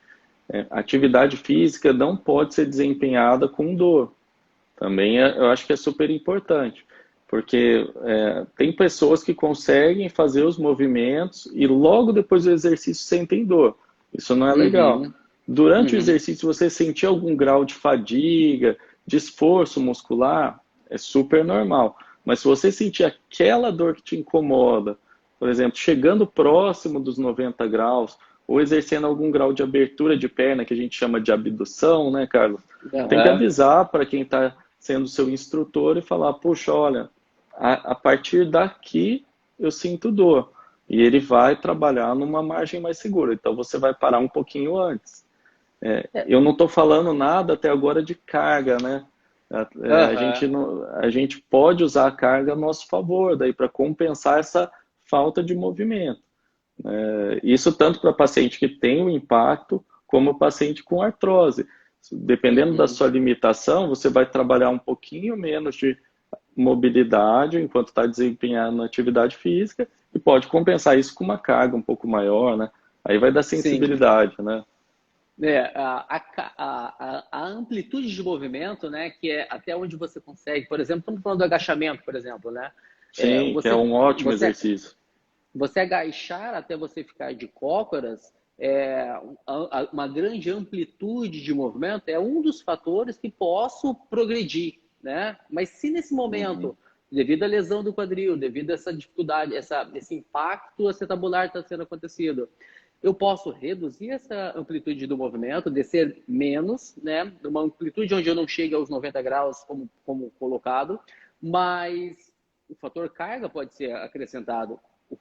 atividade física não pode ser desempenhada com dor. Também eu acho que é super importante, porque tem pessoas que conseguem fazer os movimentos e logo depois do exercício sentem dor. Isso não é legal. Uhum, Durante o uhum. exercício, você sentir algum grau de fadiga, de esforço muscular, é super normal. Mas se você sentir aquela dor que te incomoda, por exemplo, chegando próximo dos 90 graus, ou exercendo algum grau de abertura de perna, que a gente chama de abdução, né, Carlos? Tem que Aham. avisar para quem está sendo seu instrutor e falar, puxa, olha, a partir daqui eu sinto dor. E ele vai trabalhar numa margem mais segura. Então você vai parar um pouquinho antes. É, Eu não estou falando nada até agora de carga, né? A gente aham. não, a gente pode usar a carga a nosso favor, daí para compensar essa falta de movimento. Isso tanto para paciente que tem o impacto, como paciente com artrose. Dependendo da Uhum. sua limitação, você vai trabalhar um pouquinho menos de mobilidade enquanto está desempenhando atividade física e pode compensar isso com uma carga um pouco maior, né? Aí vai dar Sim. sensibilidade, né? A amplitude de movimento, né, que é até onde você consegue, por exemplo, estamos falando do agachamento, por exemplo, né? É, Sim, que é um ótimo você, exercício. você agachar até você ficar de cócoras, uma grande amplitude de movimento é um dos fatores que posso progredir, né? Mas se nesse Uhum. momento, devido à lesão do quadril, devido a essa dificuldade, esse impacto acetabular está sendo acontecido, eu posso reduzir essa amplitude do movimento, descer menos, né? Uma amplitude onde eu não chegue aos 90 graus, como colocado, mas o fator carga pode ser acrescentado,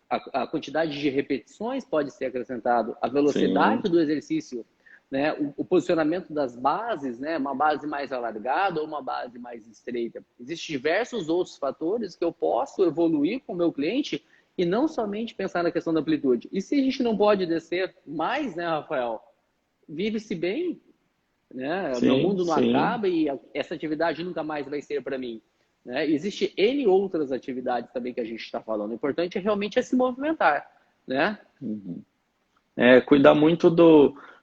a quantidade de repetições pode ser acrescentado, a velocidade Sim, do exercício, né? O posicionamento das bases, né? Uma base mais alargada ou uma base mais estreita. Existem diversos outros fatores que eu posso evoluir com o meu cliente e não somente pensar na questão da amplitude. E se a gente não pode descer mais, né, Rafael? Vive-se bem, né? Meu sim, mundo não sim. acaba e essa atividade nunca mais vai ser para mim. Né? Existe N outras atividades também que a gente está falando. O importante é realmente se movimentar. Né? Uhum. Cuidar muito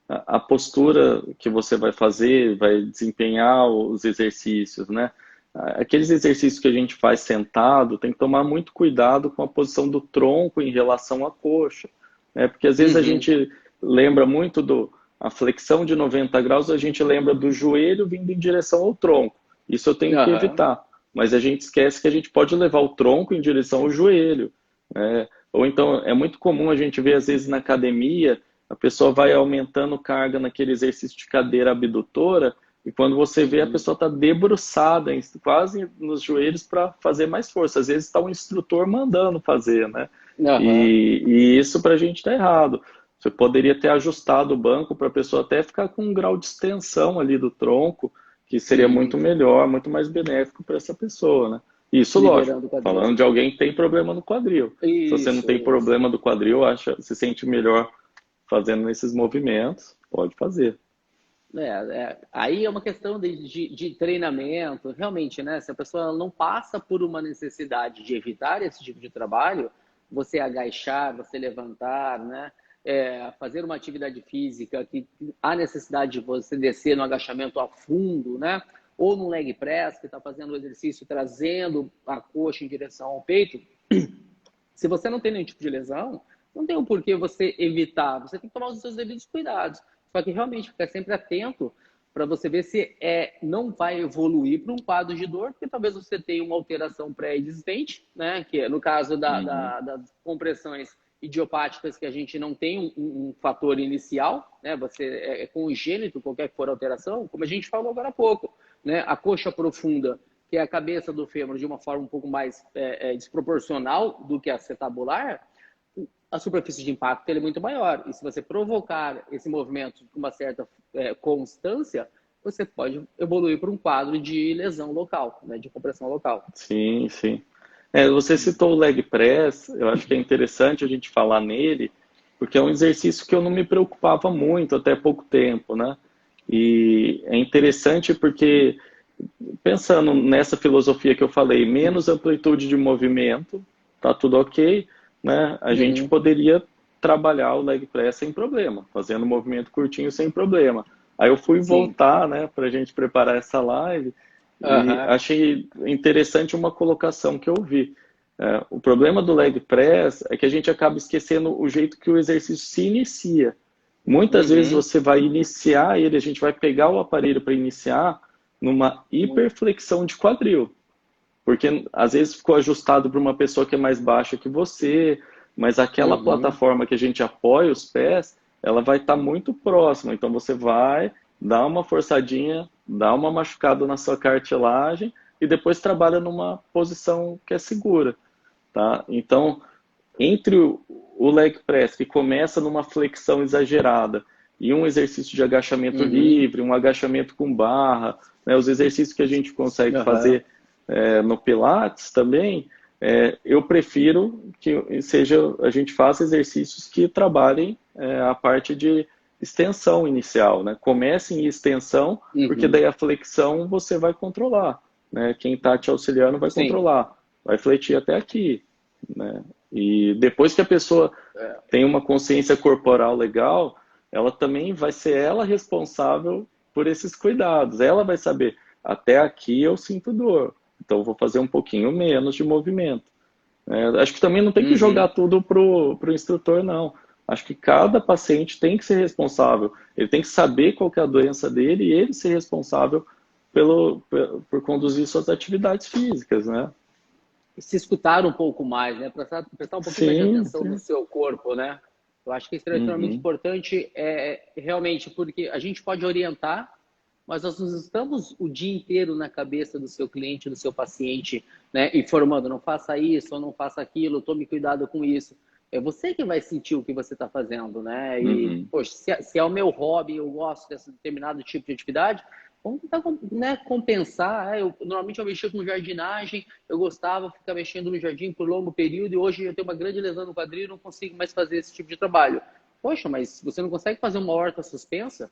a postura que você vai fazer, vai desempenhar os exercícios, né? Aqueles exercícios que a gente faz sentado, tem que tomar muito cuidado com a posição do tronco em relação à coxa, né? Porque às vezes a Uhum. gente lembra muito a flexão de 90 graus, a gente lembra do joelho vindo em direção ao tronco. Isso eu tenho que Uhum. evitar. Mas a gente esquece que a gente pode levar o tronco em direção ao joelho, né? Ou então é muito comum a gente ver às vezes na academia, a pessoa vai aumentando carga naquele exercício de cadeira abdutora e quando você vê a Uhum. pessoa está debruçada, quase nos joelhos para fazer mais força. Às vezes está um instrutor mandando fazer, né? Uhum. E isso para a gente está errado. Você poderia ter ajustado o banco para a pessoa até ficar com um grau de extensão ali do tronco, que seria Sim, muito melhor, muito mais benéfico para essa pessoa, né? Isso, lógico, liberando o quadril. falando de alguém que tem problema no quadril. Se você não Isso, tem isso. problema do quadril, se sente melhor fazendo esses movimentos, pode fazer. Aí é uma questão de treinamento, realmente, né? Se a pessoa não passa por uma necessidade de evitar esse tipo de trabalho, você agachar, você levantar, né? Fazer uma atividade física que há necessidade de você descer no agachamento a fundo, né? Ou no leg press, que está fazendo o exercício trazendo a coxa em direção ao peito. Se você não tem nenhum tipo de lesão, não tem um porquê você evitar. Você tem que tomar os seus devidos cuidados. Só que realmente ficar sempre atento para você ver se não vai evoluir para um quadro de dor, porque talvez você tenha uma alteração pré-existente, né? Que é no caso Uhum. das compressões idiopáticas, que a gente não tem um fator inicial, né? Você é congênito, qualquer que for a alteração, como a gente falou agora há pouco, né? A coxa profunda, que é a cabeça do fêmur de uma forma um pouco mais desproporcional do que a acetabular, a superfície de impacto é muito maior. E se você provocar esse movimento com uma certa constância, você pode evoluir para um quadro de lesão local, né, de compressão local. Sim, sim. Você citou o leg press, eu acho que é interessante a gente falar nele, porque é um exercício que eu não me preocupava muito até pouco tempo, né? E é interessante porque, pensando nessa filosofia que eu falei, menos amplitude de movimento, tá tudo ok, né? A gente Uhum. poderia trabalhar o leg press sem problema, fazendo movimento curtinho sem problema. Aí eu fui Sim. voltar, né, para a gente preparar essa live e Aham. achei interessante uma colocação que eu vi. O problema do leg press é que a gente acaba esquecendo o jeito que o exercício se inicia. Muitas vezes Uhum. você vai iniciar ele, a gente vai pegar o aparelho para iniciar numa Muito. hiperflexão de quadril. Porque às vezes ficou ajustado para uma pessoa que é mais baixa que você, mas aquela Uhum. plataforma que a gente apoia os pés, ela vai estar muito próxima. Então você vai dar uma forçadinha, dar uma machucada na sua cartilagem e depois trabalha numa posição que é segura, tá? Então, entre o leg press, que começa numa flexão exagerada, e um exercício de agachamento Uhum. livre, um agachamento com barra, né, os exercícios que a gente consegue Aham. fazer no Pilates também, eu prefiro que a gente faça exercícios que trabalhem a parte de extensão inicial, né? Comece em extensão, porque Uhum. daí a flexão você vai controlar, né? Quem está te auxiliando vai Sim. controlar, vai fletir até aqui, né? E depois que a pessoa É. tem uma consciência corporal legal, ela também vai ser ela responsável por esses cuidados. Ela vai saber, até aqui eu sinto dor, então eu vou fazer um pouquinho menos de movimento. Acho que também não tem que jogar Uhum. tudo pro instrutor, não. Acho que cada paciente tem que ser responsável. Ele tem que saber qual que é a doença dele e ele ser responsável por conduzir suas atividades físicas, né? Se escutar um pouco mais, né? Prestar um pouquinho mais de Sim, atenção no sim. seu corpo, né? Eu acho que isso é extremamente Uhum. importante, realmente, porque a gente pode orientar, mas nós não estamos o dia inteiro na cabeça do seu cliente, do seu paciente, né? Informando, não faça isso ou não faça aquilo, tome cuidado com isso. É você que vai sentir o que você está fazendo, né? E, Uhum. poxa, se é o meu hobby, eu gosto desse determinado tipo de atividade, vamos tentar, né, compensar. Normalmente eu mexia com jardinagem, eu gostava de ficar mexendo no jardim por longo período e hoje eu tenho uma grande lesão no quadril e não consigo mais fazer esse tipo de trabalho. Poxa, mas você não consegue fazer uma horta suspensa?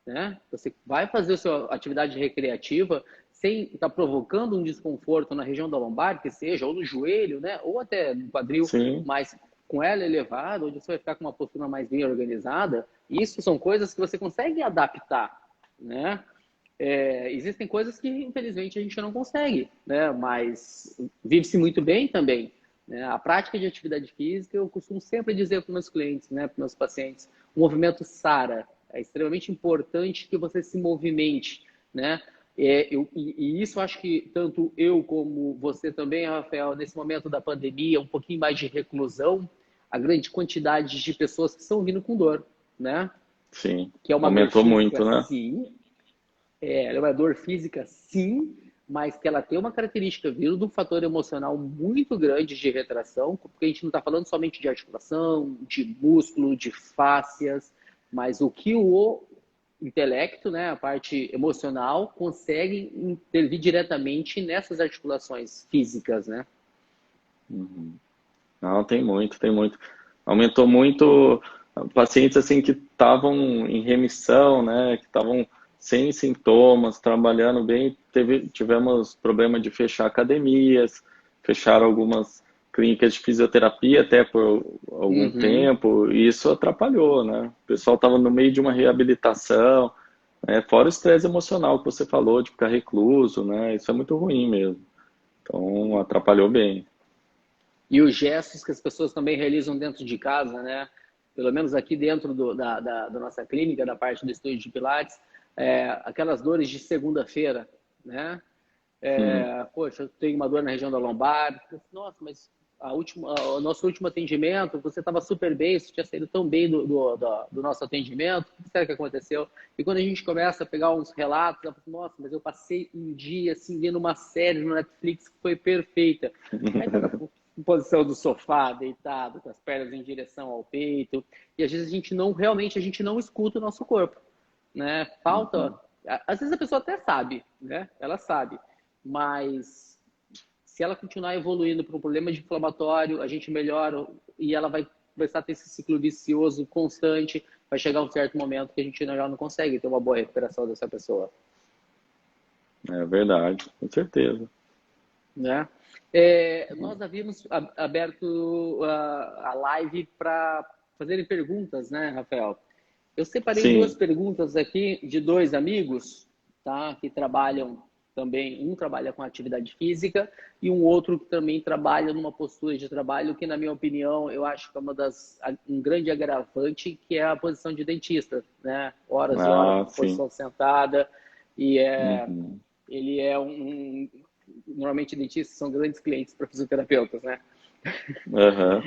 Né? Você vai fazer a sua atividade recreativa sem estar provocando um desconforto na região da lombar, que seja, ou no joelho, né? Ou até no quadril, Sim. mas com ela elevada, onde você vai ficar com uma postura mais bem organizada. Isso são coisas que você consegue adaptar, né? Existem coisas que, infelizmente, a gente não consegue, né? Mas vive-se muito bem também. Né? A prática de atividade física, eu costumo sempre dizer para os meus clientes, né, para os meus pacientes, o movimento SARA. É extremamente importante que você se movimente, né? E isso acho que tanto eu como você também, Rafael, nesse momento da pandemia, um pouquinho mais de reclusão, a grande quantidade de pessoas que estão vindo com dor, né? Sim. Que é uma dor Aumentou física, muito, né? sim, ela é uma dor física, sim, mas que ela tem uma característica vindo de um fator emocional muito grande de retração, porque a gente não está falando somente de articulação, de músculo, de fáscias, mas o que o intelecto, né, a parte emocional, consegue intervir diretamente nessas articulações físicas, né? Uhum. Não, tem muito, tem muito. Aumentou muito pacientes assim que estavam em remissão, né? Que estavam sem sintomas, trabalhando bem. Tivemos problema de fechar academias, fecharam algumas clínicas de fisioterapia até por algum Uhum. tempo, e isso atrapalhou, né? O pessoal estava no meio de uma reabilitação, né? Fora o estresse emocional que você falou, de ficar recluso, né? Isso é muito ruim mesmo. Então, atrapalhou bem. E os gestos que as pessoas também realizam dentro de casa, né? Pelo menos aqui dentro da nossa clínica, da parte do estúdio de Pilates, aquelas dores de segunda-feira, né? Poxa, eu tenho uma dor na região da lombar. Nossa, mas o nosso último atendimento, você estava super bem, você tinha saído tão bem do nosso atendimento, o que será que aconteceu? E quando a gente começa a pegar uns relatos, eu falo, nossa, mas eu passei um dia assim, vendo uma série no Netflix que foi perfeita. Aí tá em posição do sofá, deitado, com as pernas em direção ao peito, e às vezes realmente a gente não escuta o nosso corpo, né? Falta, Uhum. às vezes a pessoa até sabe, né? Ela sabe, mas se ela continuar evoluindo para um problema de inflamatório, a gente melhora e ela vai começar a ter esse ciclo vicioso constante, vai chegar um certo momento que a gente já não consegue ter uma boa recuperação dessa pessoa, É verdade, com certeza. né? Nós havíamos aberto a live para fazerem perguntas, né, Rafael? Eu separei Sim. duas perguntas aqui de dois amigos, tá? Que trabalham também, um trabalha com atividade física e um outro que também trabalha numa postura de trabalho que, na minha opinião, eu acho que é um grande agravante, que é a posição de dentista, né? Horas e horas Ah, numa sim. posição sentada e Uhum. ele é normalmente dentistas são grandes clientes para fisioterapeutas, né? Aham.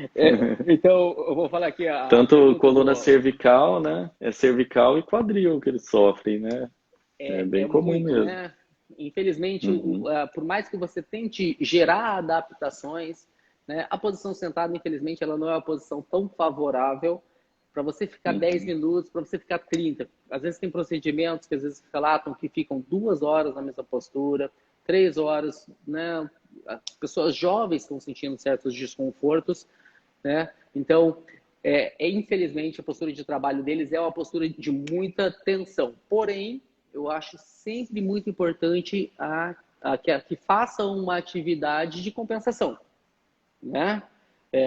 Então, eu vou falar aqui a Tanto pergunta coluna do... cervical, né? É cervical e quadril que eles sofrem, né? É É bem comum muito, mesmo. né? Infelizmente, Uhum. por mais que você tente gerar adaptações, né, a posição sentada, infelizmente, ela não é uma posição tão favorável para você ficar 10 Uhum. minutos, para você ficar 30. Às vezes tem procedimentos que às vezes relatam que ficam 2 horas na mesma postura, 3 horas, né? As pessoas jovens estão sentindo certos desconfortos, né? Então, infelizmente, a postura de trabalho deles é uma postura de muita tensão. Porém, eu acho sempre muito importante que façam uma atividade de compensação, né?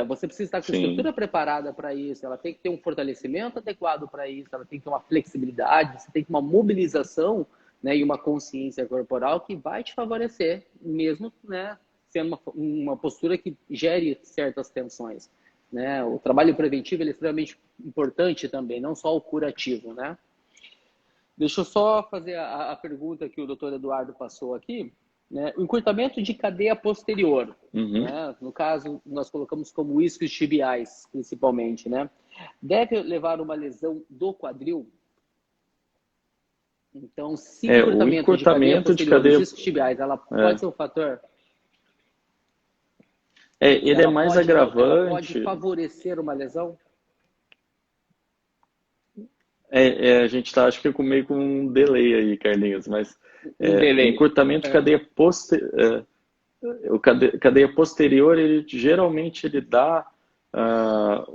Você precisa estar com a Sim. estrutura preparada para isso, ela tem que ter um fortalecimento adequado para isso, ela tem que ter uma flexibilidade, você tem que ter uma mobilização, né, e uma consciência corporal que vai te favorecer, mesmo, né, sendo uma postura que gere certas tensões. Né? O trabalho preventivo ele é extremamente importante também, não só o curativo. Né? Deixa eu só fazer a pergunta que o doutor Eduardo passou aqui. Né? O encurtamento de cadeia posterior, Uhum. né? No caso, nós colocamos como isquios tibiais, principalmente, né? Deve levar uma lesão do quadril? Então, se o O encurtamento de cadeia encurtamento de posterior dos cadeia. isquios tibiais, ela pode É, ser um fator, ele é mais ela pode agravante. favorecer uma lesão? A gente está, acho que, meio com um delay aí, Carlinhos, mas Um o delay. encurtamento de cadeia posterior, ele geralmente ele dá ah,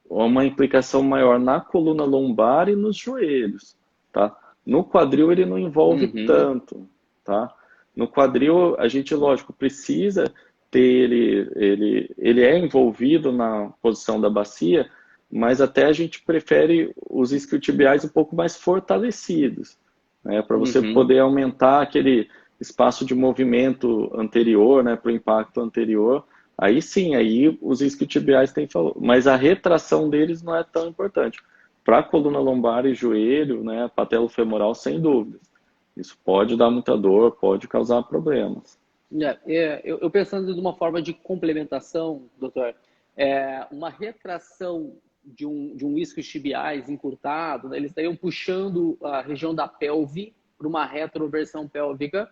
uma implicação maior na coluna lombar e nos joelhos, tá? No quadril ele não envolve Uhum. tanto, tá? No quadril a gente, lógico, precisa ter ele é envolvido na posição da bacia, mas até a gente prefere os isquiotibiais um pouco mais fortalecidos, né? Para você Uhum. poder aumentar aquele espaço de movimento anterior, né, para o impacto anterior, aí sim, aí os isquiotibiais têm valor, mas a retração deles não é tão importante. Para a coluna lombar e joelho, né, patelofemoral, sem dúvidas. Isso pode dar muita dor, pode causar problemas. Eu pensando de uma forma de complementação, doutor, uma retração de um isquios tibiais encurtado, né, eles estariam puxando a região da pelve para uma retroversão pélvica.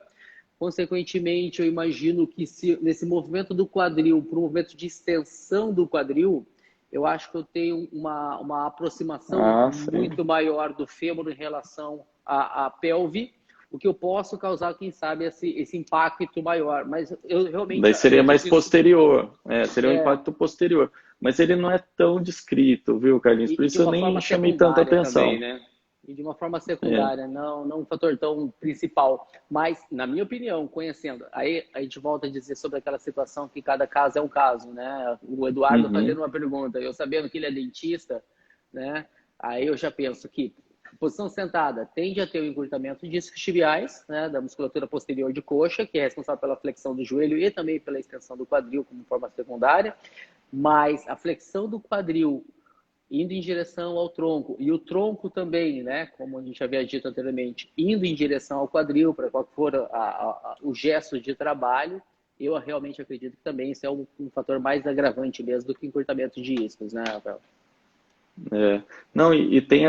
Consequentemente, eu imagino que se nesse movimento do quadril, para um movimento de extensão do quadril, eu acho que eu tenho uma aproximação Ah, sim. muito maior do fêmur em relação à pelve, o que eu posso causar, quem sabe, esse impacto maior. Mas eu realmente Daí seria mais acredito isso. posterior, seria um É, impacto posterior. Mas ele não é tão descrito, viu, Carlinhos? Por e de isso eu uma nem forma chamei tanta secundária também, atenção. né? E de uma forma É. secundária, não um fator tão principal. Mas, na minha opinião, conhecendo, aí a gente volta a dizer sobre aquela situação que cada caso é um caso, né? O Eduardo fazendo Uhum. uma pergunta, eu sabendo que ele é dentista, né? Aí eu já penso que posição sentada tende a ter o encurtamento de discos tibiais, né? Da musculatura posterior de coxa, que é responsável pela flexão do joelho e também pela extensão do quadril como forma secundária. Mas a flexão do quadril indo em direção ao tronco, e o tronco também, né, como a gente havia dito anteriormente, indo em direção ao quadril, para qual for o gesto de trabalho, eu realmente acredito que também isso é um fator mais agravante mesmo do que encurtamento de iscos, né, Rafael? Não, e tem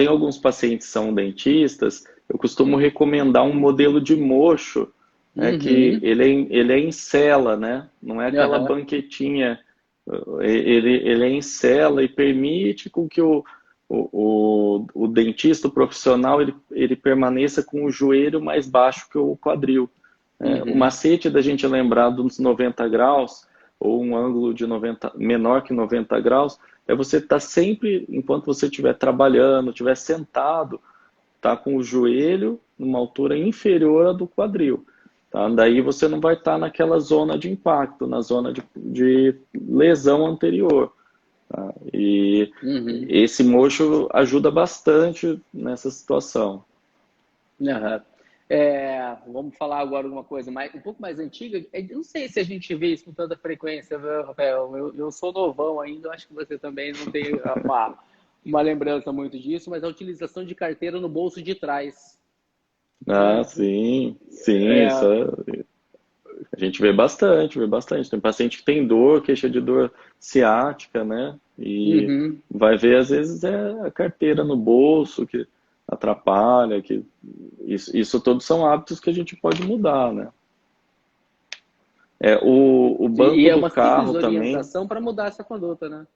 alguns pacientes que são dentistas, eu costumo recomendar um modelo de mocho, né, que Uhum. ele é em cela, né? Não é aquela Aham. banquetinha, ele é em cela e permite com que o dentista, o profissional, ele permaneça com o joelho mais baixo que o quadril. O Uhum. macete da gente lembrar dos 90 graus, ou um ângulo de 90, menor que 90 graus, é você estar sempre, enquanto você estiver trabalhando, estiver sentado, tá com o joelho numa altura inferior à do quadril. Tá? Daí você não vai estar naquela zona de impacto, na zona de lesão anterior. tá? E Uhum. esse mocho ajuda bastante nessa situação. Aham. Vamos falar agora uma coisa um pouco mais antiga. Eu não sei se a gente vê isso com tanta frequência, viu, Rafael? Eu sou novão ainda, eu acho que você também não tem uma lembrança muito disso, mas a utilização de carteira no bolso de trás, Ah, né? sim, sim, isso É, a gente vê bastante, vê bastante. Tem paciente que tem dor, queixa de dor ciática, né? E uhum. vai ver, às vezes, é a carteira no bolso que atrapalha, que isso todos são hábitos que a gente pode mudar, né? O E banco é do uma simples carro também, orientação para mudar essa conduta, né?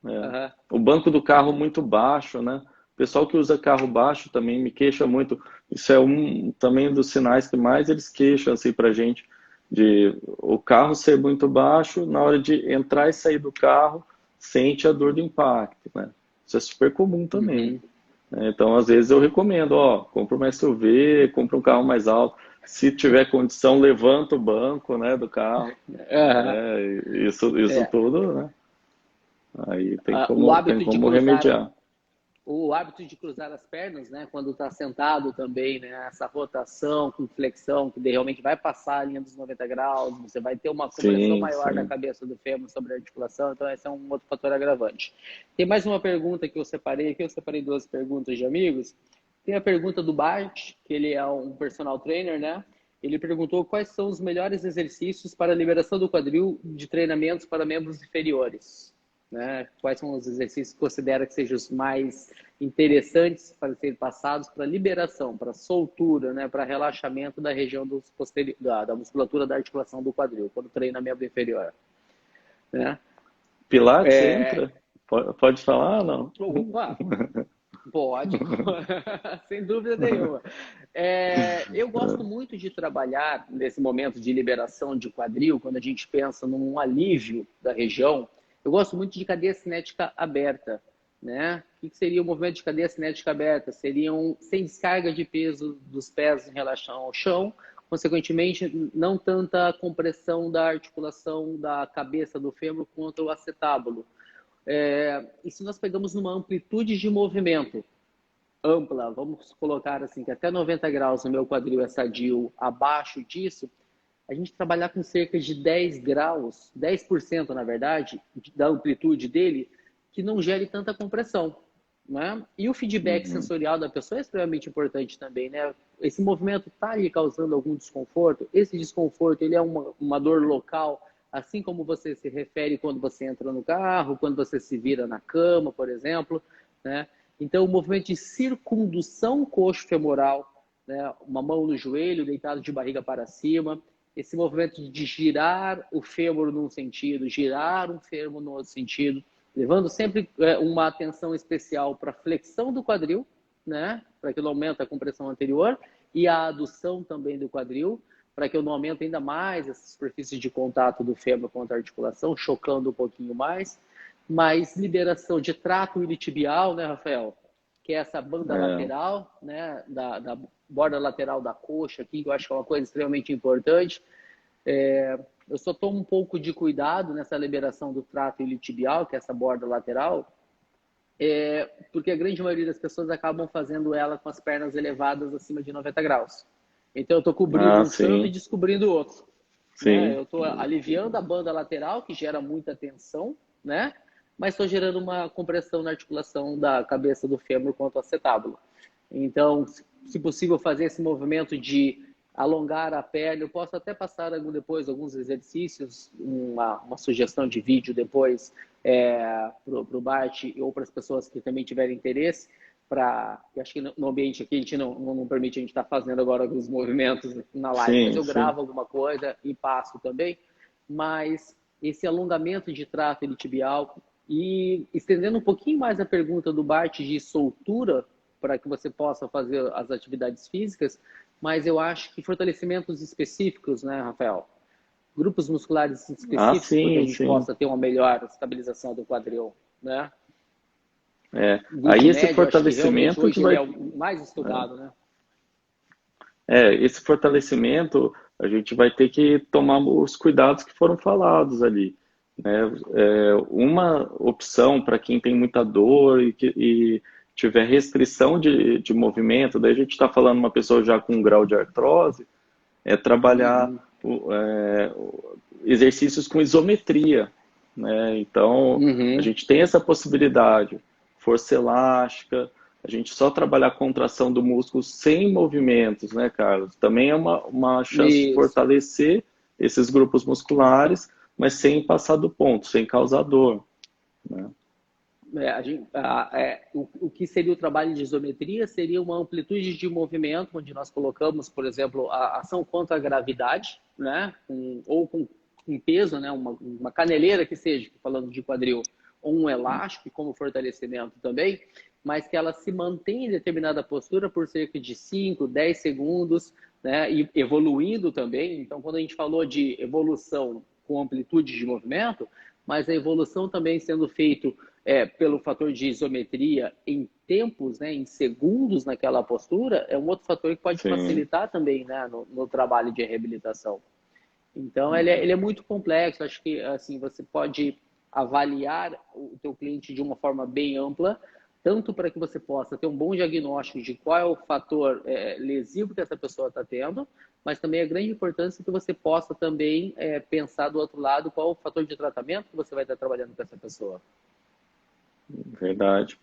é, Aham. o banco do carro muito baixo, né? O pessoal que usa carro baixo também me queixa muito. Isso é um também dos sinais que mais eles queixam assim pra gente de o carro ser muito baixo, na hora de entrar e sair do carro, sente a dor do impacto, né? Isso é super comum também, Uhum. né? Então, às vezes eu recomendo, ó, compra uma SUV, compra um carro mais alto. Se tiver condição, levanta o banco, né, do carro, Aham. né? Isso É. tudo, né? Aí O tem hábito de como cruzar remediar. o hábito de cruzar as pernas, né, quando está sentado também, né, essa rotação com flexão, que realmente vai passar a linha dos 90 graus, você vai ter uma compressão Sim, maior da sim. cabeça do fêmur sobre a articulação, então esse é um outro fator agravante. Tem mais uma pergunta que eu separei aqui, eu separei duas perguntas de amigos. Tem a pergunta do Bart, que ele é um personal trainer, né? Ele perguntou quais são os melhores exercícios para a liberação do quadril de treinamentos para membros inferiores. Né? Quais são os exercícios que considera que sejam os mais interessantes para serem passados para liberação, para soltura, né? Para relaxamento da região da musculatura da articulação do quadril, quando treina membro inferior. Né? Pilates É, entra? Pode falar ou não? opa, pode, sem dúvida nenhuma. Eu gosto muito de trabalhar nesse momento de liberação de quadril, quando a gente pensa num alívio da região. Eu gosto muito de cadeia cinética aberta, né? O que seria o movimento de cadeia cinética aberta? Seriam sem descarga de peso dos pés em relação ao chão, consequentemente, não tanta compressão da articulação da cabeça do fêmur contra o acetábulo. E se nós pegamos numa amplitude de movimento ampla, vamos colocar assim, que até 90 graus no meu quadril é sadio, abaixo disso, a gente trabalhar com cerca de 10 graus, 10% na verdade, da amplitude dele, que não gere tanta compressão. Né? E o feedback Uhum. sensorial da pessoa é extremamente importante também. Né? Esse movimento está lhe causando algum desconforto? Esse desconforto ele é uma dor local, assim como você se refere quando você entra no carro, quando você se vira na cama, por exemplo. Né? Então, o movimento de circundução coxo-femoral, né? Uma mão no joelho, deitado de barriga para cima, esse movimento de girar o fêmur num sentido, girar um fêmur no outro sentido, levando sempre uma atenção especial para a flexão do quadril, né? Para que não aumente a compressão anterior, e a adução também do quadril, para que eu não aumente ainda mais essa superfície de contato do fêmur contra a articulação, chocando um pouquinho mais. Mais liberação de trato iliotibial, né, Rafael? Que é essa banda É, lateral, né, da borda lateral da coxa aqui, que eu acho que é uma coisa extremamente importante. Eu só tomo um pouco de cuidado nessa liberação do trato iliotibial, que é essa borda lateral, porque a grande maioria das pessoas acabam fazendo ela com as pernas elevadas acima de 90 graus. Então eu estou cobrindo ah, um canto e sim, descobrindo o outro. Né? sim. Eu estou aliviando a banda lateral, que gera muita tensão, né? Mas estou gerando uma compressão na articulação da cabeça do fêmur contra o acetábulo. Então, se possível, fazer esse movimento de alongar a perna. Eu posso até passar depois alguns exercícios, uma sugestão de vídeo depois para o Bart ou para as pessoas que também tiverem interesse. Eu acho que no ambiente aqui a gente não permite a gente estar fazendo agora alguns movimentos na live, mas Sim, eu sim. gravo alguma coisa e passo também. Mas esse alongamento de trato iliotibial e estendendo um pouquinho mais a pergunta do Bart de soltura para que você possa fazer as atividades físicas, mas eu acho que fortalecimentos específicos, né, Rafael? Grupos musculares Ah, específicos para que a sim, gente sim. possa ter uma melhor estabilização do quadril, né? É. O glúteo Aí esse médio, acho que realmente fortalecimento que hoje ele vai. é o mais estudado, né? Esse fortalecimento a gente vai ter que tomar os cuidados que foram falados ali. né? Uma opção para quem tem muita dor e tiver restrição de movimento, daí a gente está falando uma pessoa já com um grau de artrose, é trabalhar Uhum, exercícios com isometria, né? Então, a uhum. gente tem essa possibilidade, força elástica, a gente só trabalhar a contração do músculo sem movimentos, né, Carlos? Também é uma chance de Isso. fortalecer esses grupos musculares, mas sem passar do ponto, sem causar dor, né? O que seria o trabalho de isometria seria uma amplitude de movimento, onde nós colocamos, por exemplo, a ação contra a gravidade, né? Ou com um peso, né? Uma caneleira que seja, falando de quadril, ou um elástico como fortalecimento também, mas que ela se mantém em determinada postura por cerca de 5, 10 segundos, né? E evoluindo também. Então, quando a gente falou de evolução com amplitude de movimento, mas a evolução também sendo feito pelo fator de isometria em tempos, né, em segundos naquela postura, é um outro fator que pode Sim. facilitar também, né, no trabalho de reabilitação. Então, ele é muito complexo. Acho que assim você pode avaliar o teu cliente de uma forma bem ampla, tanto para que você possa ter um bom diagnóstico de qual é o fator lesivo que essa pessoa está tendo, mas também a grande importância que você possa também pensar do outro lado qual é o fator de tratamento que você vai estar trabalhando com essa pessoa. Verdade.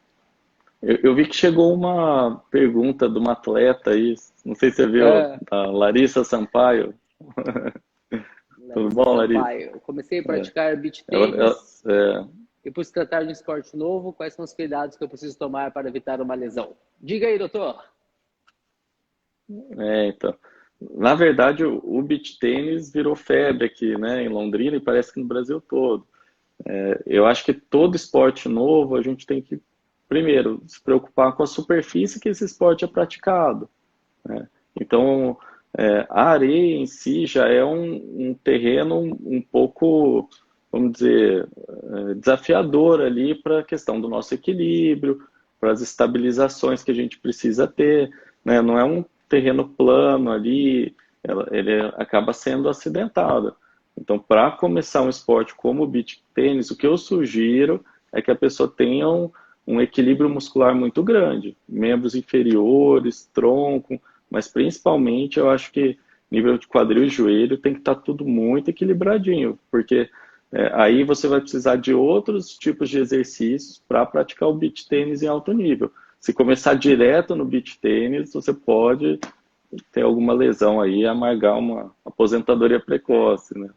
Eu vi que chegou uma pergunta de uma atleta aí, não sei se você viu, É, a Larissa Sampaio. Tudo Larissa bom, Larissa? Sampaio. Eu comecei a É, praticar beach ela, tênis é, e por se tratar de um esporte novo, quais são os cuidados que eu preciso tomar para evitar uma lesão? Diga aí, doutor. então. Na verdade, o beach tênis virou febre aqui, né, em Londrina e parece que no Brasil todo. Eu acho que todo esporte novo a gente tem que, primeiro, se preocupar com a superfície que esse esporte é praticado, né? Então, a areia em si já é um terreno um pouco, vamos dizer, desafiador ali para a questão do nosso equilíbrio, para as estabilizações que a gente precisa ter, né? Não é um terreno plano ali, ele acaba sendo acidentado. Então, para começar um esporte como o beach tênis, o que eu sugiro é que a pessoa tenha um equilíbrio muscular muito grande, membros inferiores, tronco, mas principalmente eu acho que nível de quadril e joelho tem que estar tudo muito equilibradinho, porque aí você vai precisar de outros tipos de exercícios para praticar o beach tênis em alto nível. Se começar direto no beach tênis, você pode ter alguma lesão aí e amargar uma aposentadoria precoce, né?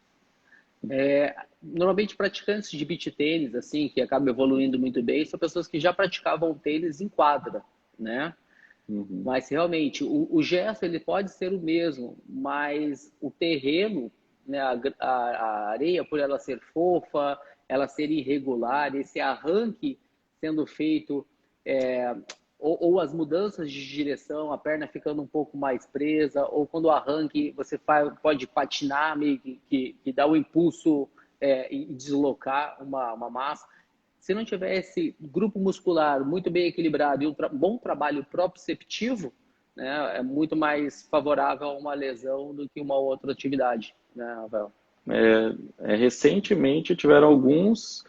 Normalmente praticantes de beach tênis, assim, que acabam evoluindo muito bem, são pessoas que já praticavam tênis em quadra, né? Uhum. Mas realmente o gesto ele pode ser o mesmo, mas o terreno, né, a areia, por ela ser fofa, ela ser irregular, esse arranque sendo feito, é, ou as mudanças de direção, a perna ficando um pouco mais presa, ou quando o arranque você pode patinar, meio que dá o impulso e deslocar uma massa. Se não tiver esse grupo muscular muito bem equilibrado e um bom trabalho proprioceptivo, né, é muito mais favorável a uma lesão do que uma outra atividade, né, Rafael? Recentemente tiveram alguns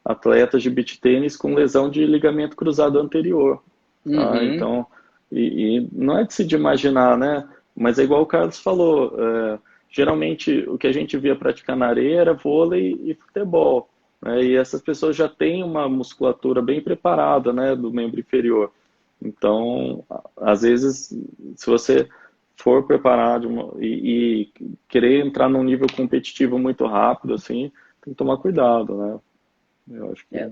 atletas de beach tênis com lesão de ligamento cruzado anterior, tá? Uhum. Então, e não é de imaginar, né? Mas é igual o Carlos falou, geralmente o que a gente via praticar na areia era vôlei e futebol, né? E essas pessoas já têm uma musculatura bem preparada, né, do membro inferior. Então, às vezes, se você for preparado e querer entrar num nível competitivo muito rápido, assim, tem que tomar cuidado, né? Eu acho que É.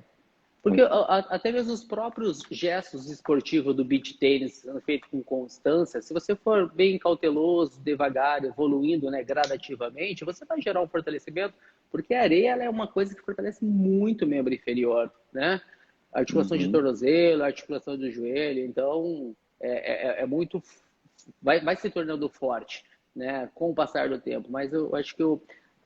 Porque até mesmo os próprios gestos esportivos do beach tênis sendo feito com constância, se você for bem cauteloso, devagar, evoluindo, né, gradativamente, você vai gerar um fortalecimento, porque a areia ela é uma coisa que fortalece muito o membro inferior, né? Articulação de uhum. tornozelo, articulação do joelho, então é muito, vai se tornando forte, né, com o passar do tempo. Mas eu acho que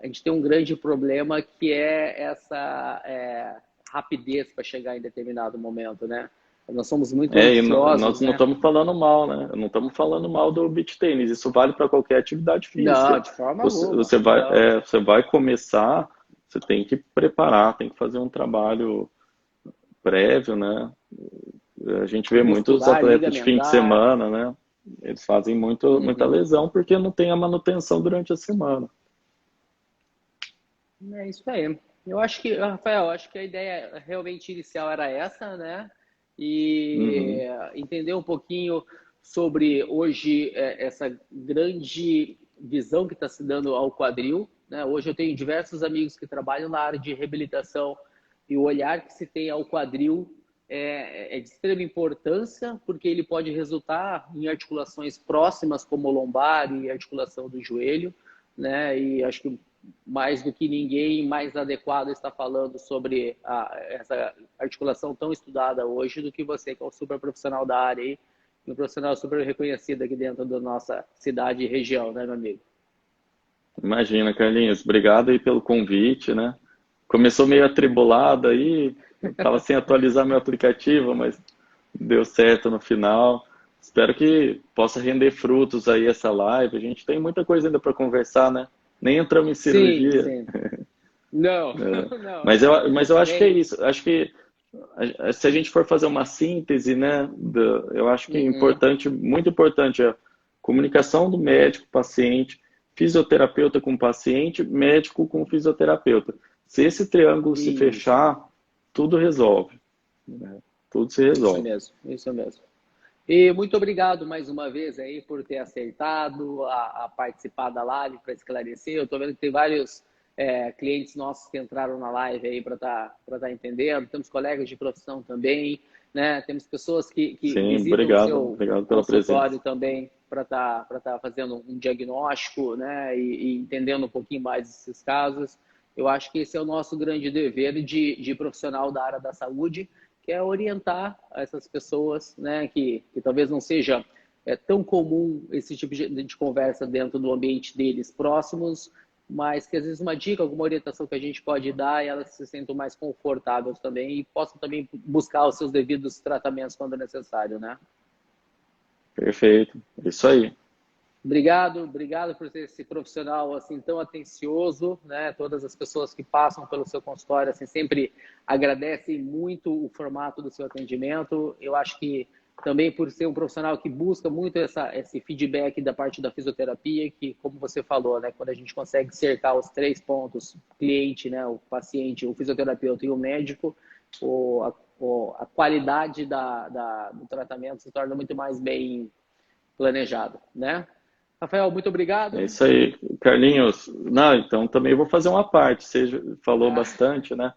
a gente tem um grande problema que é essa rapidez para chegar em determinado momento, né? Nós somos muito E nós ansiosos, não né? estamos falando mal, né? Não estamos falando mal do beach tênis. Isso vale para qualquer atividade Não, física. de forma Você, alguma. você vai, Não. você vai começar. você tem que preparar, tem que fazer um trabalho prévio, né? A gente vê muitos Muscular, atletas de fim de ligamentar. semana, né? Eles fazem muita Uhum. lesão porque não tem a manutenção durante a semana. É isso aí. Eu acho que, Rafael, eu acho que a ideia realmente inicial era essa, né? E Uhum. entender um pouquinho sobre hoje essa grande visão que está se dando ao quadril, né? Hoje eu tenho diversos amigos que trabalham na área de reabilitação e o olhar que se tem ao quadril é de extrema importância, porque ele pode resultar em articulações próximas, como o lombar e articulação do joelho, né? E acho que mais do que ninguém mais adequado está falando sobre essa articulação tão estudada hoje do que você, que é um super profissional da área aí, um profissional super reconhecido aqui dentro da nossa cidade e região, né, meu amigo? Imagina, Carlinhos, obrigado aí pelo convite, né? Começou meio atribulado aí, estava sem atualizar meu aplicativo, mas deu certo no final. Espero que possa render frutos aí essa live. A gente tem muita coisa ainda para conversar, né? Nem entramos em Sim, cirurgia. sim. Não, É. não, Mas não. eu acho que é Nem. isso. Acho que se a gente for fazer uma síntese, né, eu acho que é Uhum. importante, muito importante, a comunicação do médico, paciente, fisioterapeuta com paciente, médico com fisioterapeuta. Se esse triângulo se Isso, fechar, tudo resolve, né? Tudo se isso resolve. mesmo, isso mesmo. E muito obrigado mais uma vez aí por ter aceitado a participar da live para esclarecer. Eu estou vendo que tem vários clientes nossos que entraram na live aí para tá entendendo. Temos colegas de profissão também, né? Temos pessoas que Sim, visitam o obrigado, seu obrigado pela presença. consultório também para tá fazendo um diagnóstico, né? E entendendo um pouquinho mais desses casos. Eu acho que esse é o nosso grande dever de profissional da área da saúde, que é orientar essas pessoas, né, que talvez não seja tão comum esse tipo de conversa dentro do ambiente deles próximos, mas que às vezes uma dica, alguma orientação que a gente pode dar, e elas se sentam mais confortáveis também e possam também buscar os seus devidos tratamentos quando necessário, né? Perfeito, isso aí. Obrigado, obrigado por ser esse profissional assim tão atencioso, né? Todas as pessoas que passam pelo seu consultório assim sempre agradecem muito o formato do seu atendimento. Eu acho que também por ser um profissional que busca muito esse feedback da parte da fisioterapia, que como você falou, né? Quando a gente consegue cercar os três pontos, o cliente, né? O paciente, o fisioterapeuta e o médico, a qualidade do tratamento se torna muito mais bem planejado, né? Rafael, muito É obrigado. isso aí, Carlinhos. Não, então também vou fazer uma parte. Você falou Ah, bastante, né?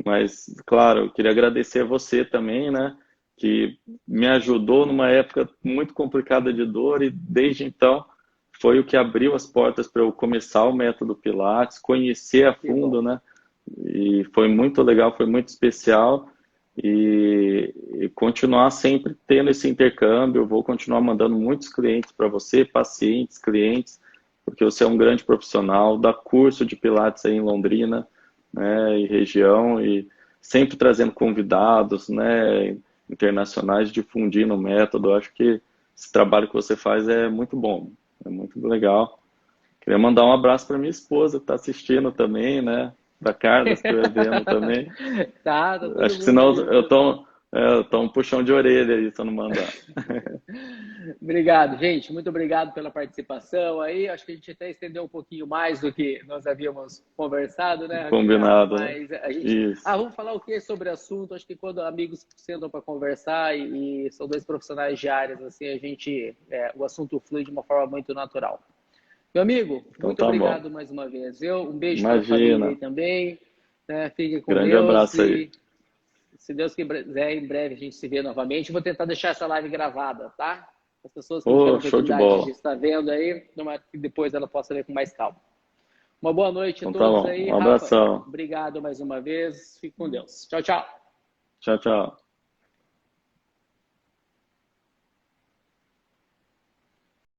Mas, claro, eu queria agradecer a você também, né? Que me ajudou numa época muito complicada de dor e desde então foi o que abriu as portas para eu começar o método Pilates, conhecer a que fundo, bom. né? E foi muito legal, foi muito especial e continuar sempre tendo esse intercâmbio. Eu vou continuar mandando muitos clientes para você, pacientes, clientes, porque você é um grande profissional, dá curso de Pilates aí em Londrina, né, e região, e sempre trazendo convidados, né, internacionais, difundindo o método. Eu acho que esse trabalho que você faz é muito bom, é muito legal. Queria mandar um abraço para minha esposa, que está assistindo também, né, para Carla, se estiver vendo também. Tá todo Acho que mundo senão aí, eu todo mundo. tô um puxão de orelha aí se eu não mandar. Obrigado, gente. Muito obrigado pela participação aí. Acho que a gente até estendeu um pouquinho mais do que nós havíamos conversado, né, Rafinha? Combinado, né? Mas a gente. Isso. Vamos falar o que sobre assunto? Acho que quando amigos sentam para conversar e são dois profissionais de áreas, assim, o assunto flui de uma forma muito natural. Meu amigo, Então muito tá bom. obrigado mais uma vez. Um beijo para a família aí Imagina. também. Né? Fique com Grande Deus abraço aí. e, se Deus quiser, em breve a gente se vê novamente. Vou tentar deixar essa live gravada, tá? As pessoas que não tiveram Ô, show de oportunidade de bola. estar vendo aí, que depois ela possa ver com mais calma. Uma boa noite a Então tá todos bom. aí. Um Rafa, abração. obrigado mais uma vez. Fique com Deus. Tchau, tchau. Tchau, tchau.